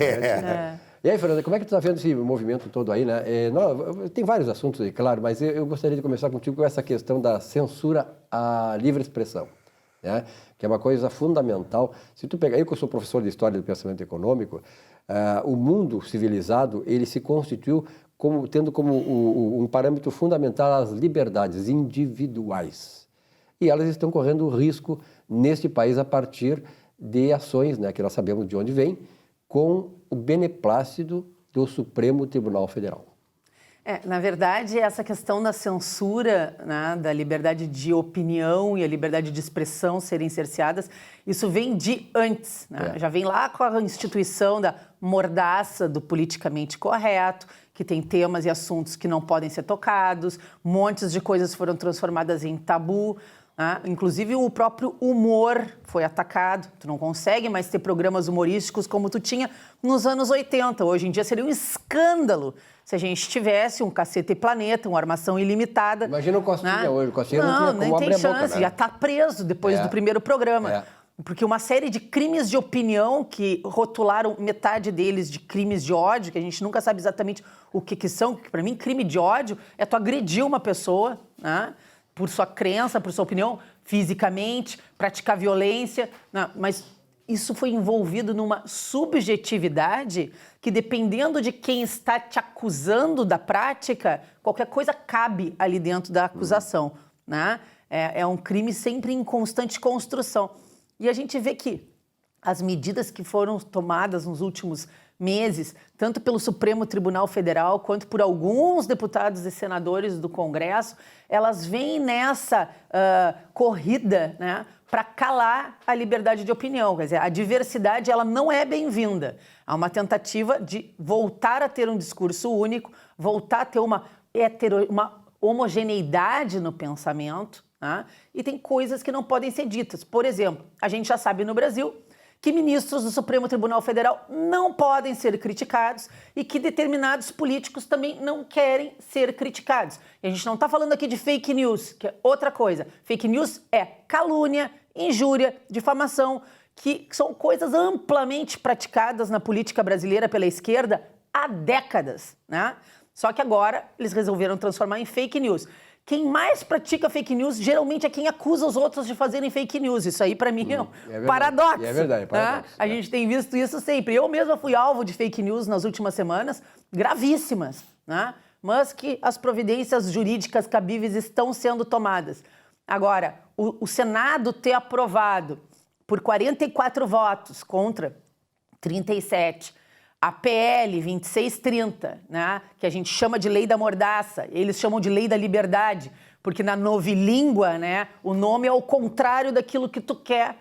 E aí, Fernanda, como é que tu está vendo esse movimento todo aí, né? Tem vários assuntos aí, claro, mas eu gostaria de começar contigo com essa questão da censura à livre expressão, né? Que é uma coisa fundamental. Se tu pegar, eu que sou professor de História do Pensamento Econômico, o mundo civilizado, ele se constituiu tendo como um parâmetro fundamental as liberdades individuais. E elas estão correndo risco neste país a partir de ações, né, que nós sabemos de onde vem, com o beneplácito do Supremo Tribunal Federal. Na verdade, essa questão da censura, né, da liberdade de opinião e a liberdade de expressão serem cerceadas, isso vem de antes, né? Já vem lá com a instituição da mordaça do politicamente correto, que tem temas e assuntos que não podem ser tocados, montes de coisas foram transformadas em tabu. Inclusive o próprio humor foi atacado, tu não consegue mais ter programas humorísticos como tu tinha nos anos 80, hoje em dia seria um escândalo se a gente tivesse um Cacete e Planeta, uma Armação Ilimitada. Imagina o Costinha hoje, o Costinha não tinha como nem abrir tem a boca, chance, né? já está preso depois do primeiro programa. Porque uma série de crimes de opinião que rotularam metade deles de crimes de ódio, que a gente nunca sabe exatamente o que são, que para mim crime de ódio é tu agredir uma pessoa, né? Por sua crença, por sua opinião, fisicamente, praticar violência, mas isso foi envolvido numa subjetividade que, dependendo de quem está te acusando da prática, qualquer coisa cabe ali dentro da acusação, né? É um crime sempre em constante construção. E a gente vê que as medidas que foram tomadas nos últimos meses, tanto pelo Supremo Tribunal Federal quanto por alguns deputados e senadores do Congresso, elas vêm nessa corrida, né, para calar a liberdade de opinião. Quer dizer, a diversidade ela não é bem-vinda. Há uma tentativa de voltar a ter um discurso único, voltar a ter uma homogeneidade no pensamento, né? E tem coisas que não podem ser ditas. Por exemplo, a gente já sabe no Brasil que ministros do Supremo Tribunal Federal não podem ser criticados e que determinados políticos também não querem ser criticados. E a gente não está falando aqui de fake news, que é outra coisa. Fake news é calúnia, injúria, difamação, que são coisas amplamente praticadas na política brasileira pela esquerda há décadas, né? Só que agora eles resolveram transformar em fake news. Quem mais pratica fake news geralmente é quem acusa os outros de fazerem fake news. Isso aí, para mim, é um paradoxo. É verdade, é paradoxo. A gente tem visto isso sempre. Eu mesma fui alvo de fake news nas últimas semanas, gravíssimas, né? Mas que as providências jurídicas cabíveis estão sendo tomadas. Agora, o Senado ter aprovado por 44 votos contra 37, a PL 2630, né, que a gente chama de lei da mordaça, eles chamam de lei da liberdade, porque na novilíngua, né, o nome é o contrário daquilo que tu quer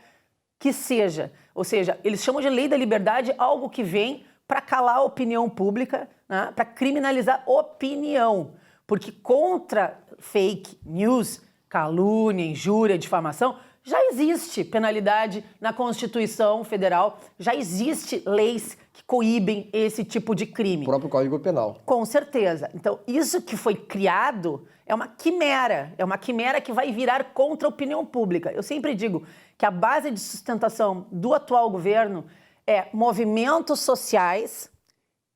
que seja. Ou seja, eles chamam de lei da liberdade algo que vem para calar a opinião pública, né, para criminalizar opinião. Porque contra fake news, calúnia, injúria, difamação, já existe penalidade na Constituição Federal, já existe leis que coíbem esse tipo de crime. O próprio Código Penal. Com certeza. Então, isso que foi criado é uma quimera que vai virar contra a opinião pública. Eu sempre digo que a base de sustentação do atual governo é movimentos sociais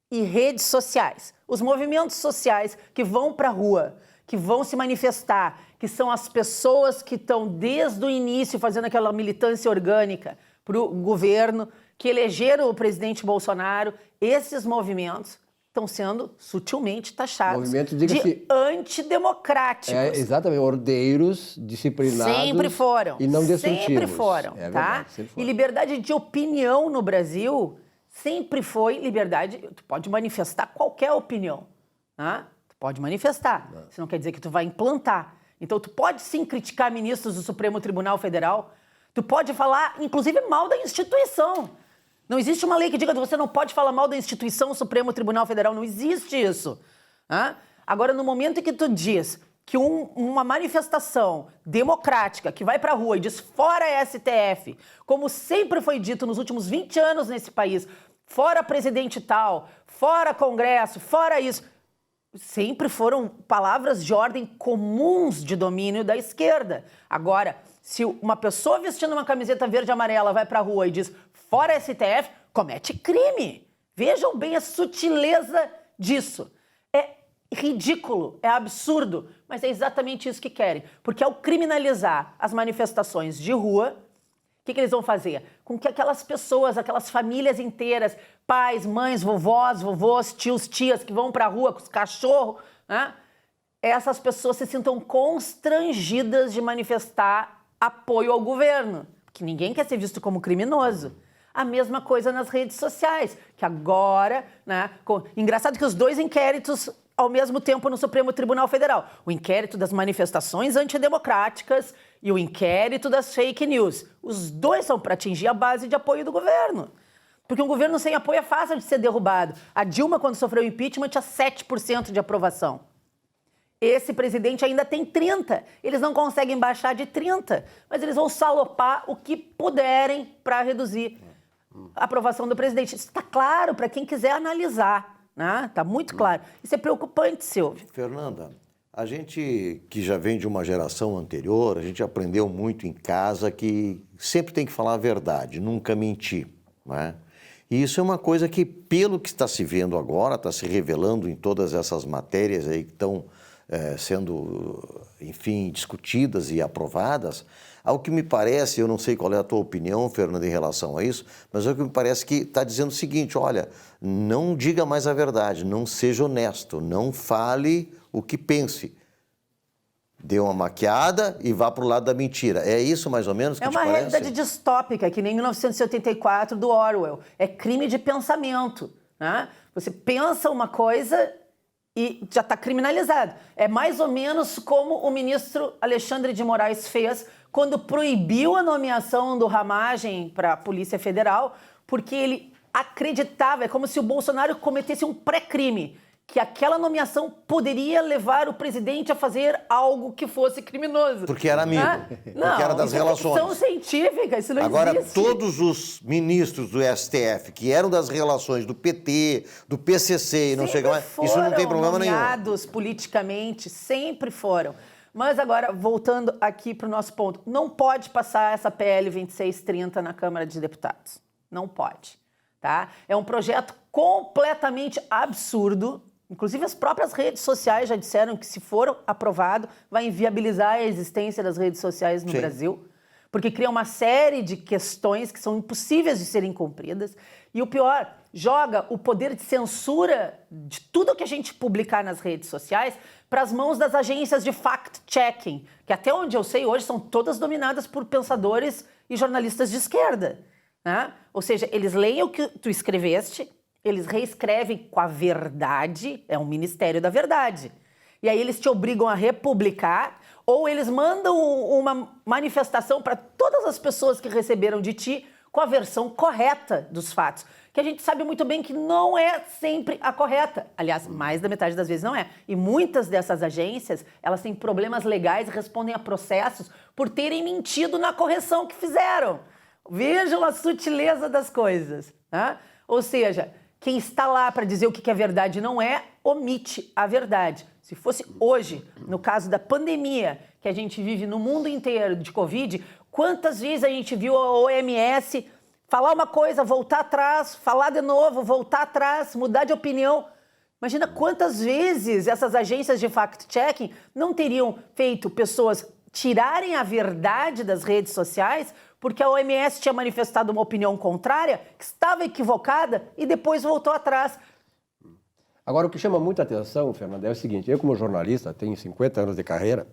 e redes sociais. Os movimentos sociais que vão para a rua, que vão se manifestar, que são as pessoas que estão desde o início fazendo aquela militância orgânica para o governo, que elegeram o presidente Bolsonaro, esses movimentos estão sendo sutilmente taxados de antidemocráticos. Exatamente, ordeiros, disciplinados. Sempre foram. E não destrutivos. Sempre foram, tá? Verdade, sempre foram. E liberdade de opinião no Brasil sempre foi liberdade. Tu pode manifestar qualquer opinião, tá? Tu pode manifestar. Isso não quer dizer que tu vai implantar. Então, tu pode sim criticar ministros do Supremo Tribunal Federal, tu pode falar, inclusive, mal da instituição. Não existe uma lei que diga que você não pode falar mal da instituição Supremo Tribunal Federal, não existe isso. Agora, no momento em que tu diz que uma manifestação democrática que vai para a rua e diz fora STF, como sempre foi dito nos últimos 20 anos nesse país, fora presidente tal, fora Congresso, fora isso, sempre foram palavras de ordem comuns de domínio da esquerda. Agora, se uma pessoa vestindo uma camiseta verde e amarela vai para a rua e diz fora STF, comete crime. Vejam bem a sutileza disso. É ridículo, é absurdo, mas é exatamente isso que querem. Porque ao criminalizar as manifestações de rua, o que eles vão fazer? Com que aquelas pessoas, aquelas famílias inteiras, pais, mães, vovós, vovôs, tios, tias, que vão para a rua com os cachorros, né? Essas pessoas se sintam constrangidas de manifestar apoio ao governo, porque ninguém quer ser visto como criminoso. A mesma coisa nas redes sociais, que agora, né? Engraçado que os dois inquéritos ao mesmo tempo no Supremo Tribunal Federal. O inquérito das manifestações antidemocráticas e o inquérito das fake news. Os dois são para atingir a base de apoio do governo. Porque um governo sem apoio é fácil de ser derrubado. A Dilma, quando sofreu o impeachment, tinha 7% de aprovação. Esse presidente ainda tem 30%. Eles não conseguem baixar de 30%, mas eles vão salopar o que puderem para reduzir a aprovação do presidente. Isso está claro para quem quiser analisar. Está muito claro. Isso é preocupante, Silvio. Fernanda, a gente que já vem de uma geração anterior, a gente aprendeu muito em casa que sempre tem que falar a verdade, nunca mentir. Né? E isso é uma coisa que, pelo que está se vendo agora, está se revelando em todas essas matérias aí que estão sendo, enfim, discutidas e aprovadas, ao que me parece, eu não sei qual é a tua opinião, Fernanda, em relação a isso, mas ao que me parece que está dizendo o seguinte, olha, não diga mais a verdade, não seja honesto, não fale o que pense. Dê uma maquiada e vá para o lado da mentira. É isso mais ou menos que te parece? É uma realidade distópica, que nem 1984 do Orwell. É crime de pensamento. Né? Você pensa uma coisa e já está criminalizado. É mais ou menos como o ministro Alexandre de Moraes fez quando proibiu a nomeação do Ramagem para a Polícia Federal, porque ele acreditava, é como se o Bolsonaro cometesse um pré-crime, que aquela nomeação poderia levar o presidente a fazer algo que fosse criminoso. Porque era amigo, porque era das relações. Não, isso é ficção científica, isso não Agora, existe. Agora, todos os ministros do STF que eram das relações do PT, do PCC e não chegam mais, isso não tem problema nenhum. Nomeados politicamente, sempre foram. Mas agora, voltando aqui para o nosso ponto, não pode passar essa PL 2630 na Câmara de Deputados. Não pode. Tá? É um projeto completamente absurdo, Inclusive, as próprias redes sociais já disseram que, se for aprovado, vai inviabilizar a existência das redes sociais no Brasil, porque cria uma série de questões que são impossíveis de serem cumpridas. E o pior, joga o poder de censura de tudo que a gente publicar nas redes sociais para as mãos das agências de fact-checking, que até onde eu sei hoje são todas dominadas por pensadores e jornalistas de esquerda, né? Ou seja, eles leem o que tu escreveste, eles reescrevem com a verdade, é um ministério da verdade. E aí eles te obrigam a republicar, ou eles mandam uma manifestação para todas as pessoas que receberam de ti com a versão correta dos fatos, que a gente sabe muito bem que não é sempre a correta. Aliás, mais da metade das vezes não é. E muitas dessas agências, elas têm problemas legais e respondem a processos por terem mentido na correção que fizeram. Vejam a sutileza das coisas, né? Ou seja, quem está lá para dizer o que é verdade e não é, omite a verdade. Se fosse hoje, no caso da pandemia que a gente vive no mundo inteiro de Covid, quantas vezes a gente viu a OMS falar uma coisa, voltar atrás, falar de novo, voltar atrás, mudar de opinião? Imagina quantas vezes essas agências de fact-checking não teriam feito pessoas tirarem a verdade das redes sociais porque a OMS tinha manifestado uma opinião contrária, que estava equivocada e depois voltou atrás. Agora, o que chama muita atenção, Fernando, é o seguinte: eu, como jornalista, tenho 50 anos de carreira,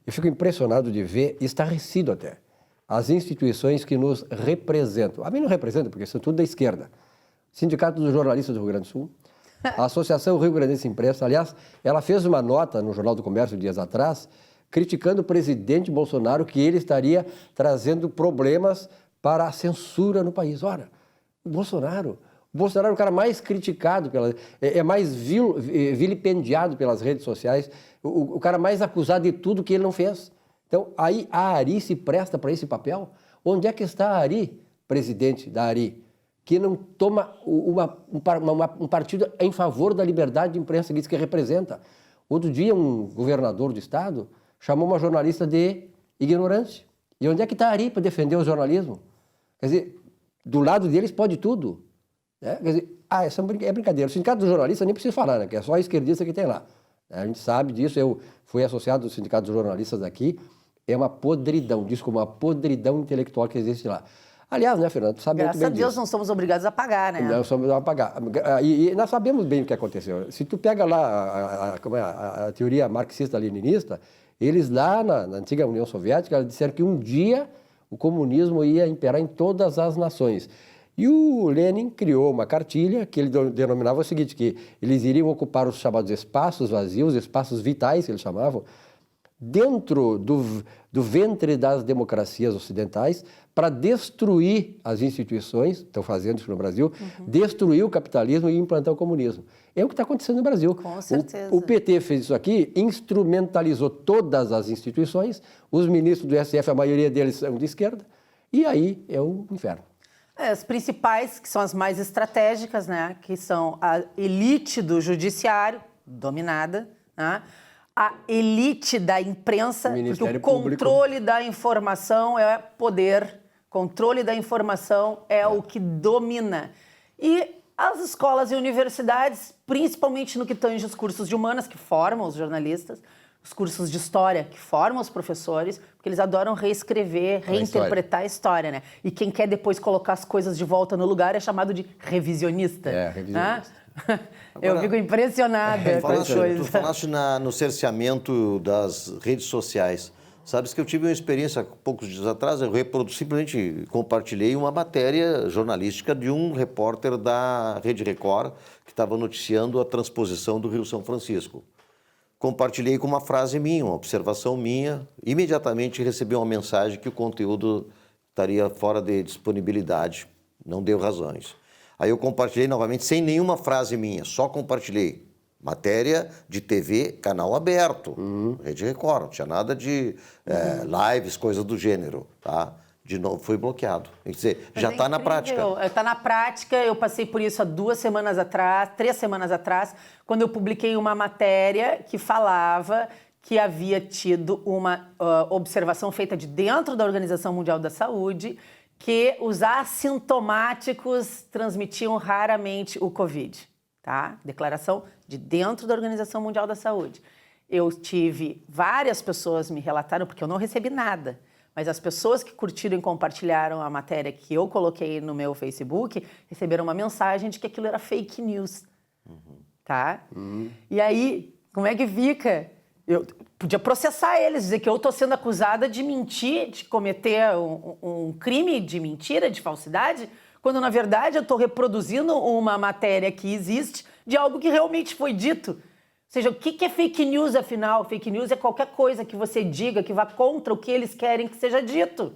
eu fico impressionado de ver, estarrecido até, as instituições que nos representam. A mim não representam, porque são tudo da esquerda. Sindicato dos Jornalistas do Rio Grande do Sul, a Associação Rio Grandense Imprensa, aliás, ela fez uma nota no Jornal do Comércio dias atrás, criticando o presidente Bolsonaro, que ele estaria trazendo problemas para a censura no país. Ora, o Bolsonaro é o cara mais criticado, mais vilipendiado pelas redes sociais, o cara mais acusado de tudo que ele não fez. Então, aí a ARI se presta para esse papel? Onde é que está a ARI, presidente da ARI, que não toma um partido em favor da liberdade de imprensa que diz que representa? Outro dia, um governador do estado chamou uma jornalista de ignorante. E onde é que está a ARI para defender o jornalismo? Quer dizer, do lado deles pode tudo. Né? Quer dizer, essa é brincadeira. O Sindicato dos Jornalistas nem precisa falar, né? Que é só a esquerdista que tem lá. A gente sabe disso, eu fui associado do Sindicato dos Jornalistas aqui, é uma podridão, diz como uma podridão intelectual que existe lá. Aliás, né, Fernando, tu sabe muito bem disso. Graças a Deus não somos obrigados a pagar, né? Não somos obrigados a pagar. E nós sabemos bem o que aconteceu. Se tu pega lá a teoria marxista-leninista, eles lá na antiga União Soviética disseram que um dia o comunismo ia imperar em todas as nações. E o Lenin criou uma cartilha que ele denominava o seguinte, que eles iriam ocupar os chamados espaços vazios, espaços vitais, que eles chamavam, dentro do ventre das democracias ocidentais, para destruir as instituições, estão fazendo isso no Brasil, destruir o capitalismo e implantar o comunismo. É o que está acontecendo no Brasil. Com certeza. O PT fez isso aqui, instrumentalizou todas as instituições, os ministros do STF, a maioria deles são de esquerda, e aí é um inferno. As principais, que são as mais estratégicas, né? Que são a elite do judiciário, dominada, né? A elite da imprensa, porque o controle da informação é poder, controle da informação é o que domina. E as escolas e universidades, principalmente no que tange os cursos de humanas, que formam os jornalistas, os cursos de história, que formam os professores, porque eles adoram reescrever, reinterpretar a história, né? E quem quer depois colocar as coisas de volta no lugar é chamado de revisionista. É, revisionista. Né? Eu fico impressionada com as coisas. Tu falaste no cerceamento das redes sociais. Sabes que eu tive uma experiência há poucos dias atrás, eu simplesmente compartilhei uma matéria jornalística de um repórter da Rede Record que estava noticiando a transposição do Rio São Francisco. Compartilhei com uma frase minha, uma observação minha, imediatamente recebi uma mensagem que o conteúdo estaria fora de disponibilidade, não deu razões. Aí eu compartilhei novamente sem nenhuma frase minha, só compartilhei. Matéria de TV, canal aberto, Rede Record, não tinha nada de lives, coisas do gênero, tá? De novo foi bloqueado. Quer dizer, já está na prática. Está na prática, eu passei por isso há 3 semanas atrás, quando eu publiquei uma matéria que falava que havia tido uma observação feita de dentro da Organização Mundial da Saúde, que os assintomáticos transmitiam raramente o Covid. tá? Declaração de dentro da Organização Mundial da Saúde. Eu tive várias pessoas me relataram, porque eu não recebi nada, mas as pessoas que curtiram e compartilharam a matéria que eu coloquei no meu Facebook receberam uma mensagem de que aquilo era fake news, tá? E aí, como é que fica? Eu podia processar eles, dizer que eu estou sendo acusada de mentir, de cometer um crime de mentira, de falsidade, quando, na verdade, eu estou reproduzindo uma matéria que existe de algo que realmente foi dito. Ou seja, o que é fake news, afinal? Fake news é qualquer coisa que você diga que vá contra o que eles querem que seja dito.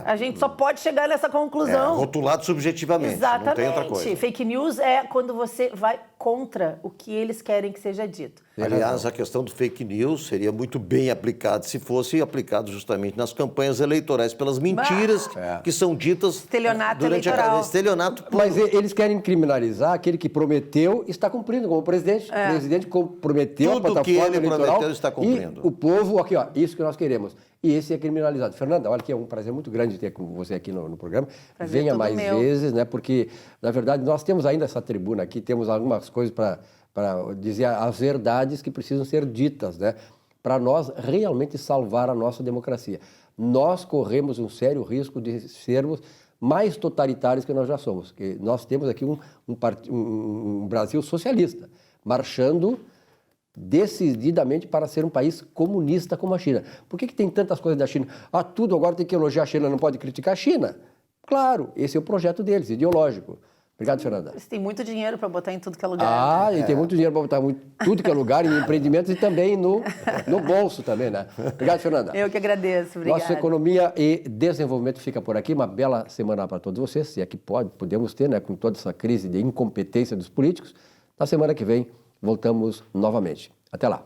A gente só pode chegar nessa conclusão. Rotulado subjetivamente, exatamente. Não tem outra coisa. Fake news é quando você vai contra o que eles querem que seja dito. Aliás, a questão do fake news seria muito bem aplicada se fosse aplicado justamente nas campanhas eleitorais, pelas mentiras que são ditas estelionato durante eleitoral. a estelionato. Mas eles querem criminalizar aquele que prometeu está cumprindo, como o presidente. O presidente prometeu Tudo a plataforma que ele eleitoral prometeu está cumprindo. E o povo, aqui, ó, isso que nós queremos. E esse é criminalizado. Fernanda, olha que é um prazer muito grande ter com você aqui no programa. Prazer Venha todo mais meu. vezes, né? Porque, na verdade, nós temos ainda essa tribuna aqui, temos algumas coisas para dizer as verdades que precisam ser ditas, né? Para nós realmente salvar a nossa democracia. Nós corremos um sério risco de sermos mais totalitários que nós já somos. Que nós temos aqui um Brasil socialista, marchando decididamente para ser um país comunista como a China. Por que tem tantas coisas da China? Tudo agora tem que elogiar a China, não pode criticar a China? Claro, esse é o projeto deles, ideológico. Obrigado, Fernanda. Eles têm muito dinheiro para botar em tudo que é lugar. E tem muito dinheiro para botar em tudo que é lugar, em empreendimentos e também no bolso também, né? Obrigado, Fernanda. Eu que agradeço, obrigada. Nossa Economia e Desenvolvimento fica por aqui. Uma bela semana para todos vocês, se é que podemos ter, né? Com toda essa crise de incompetência dos políticos. Na semana que vem, voltamos novamente. Até lá.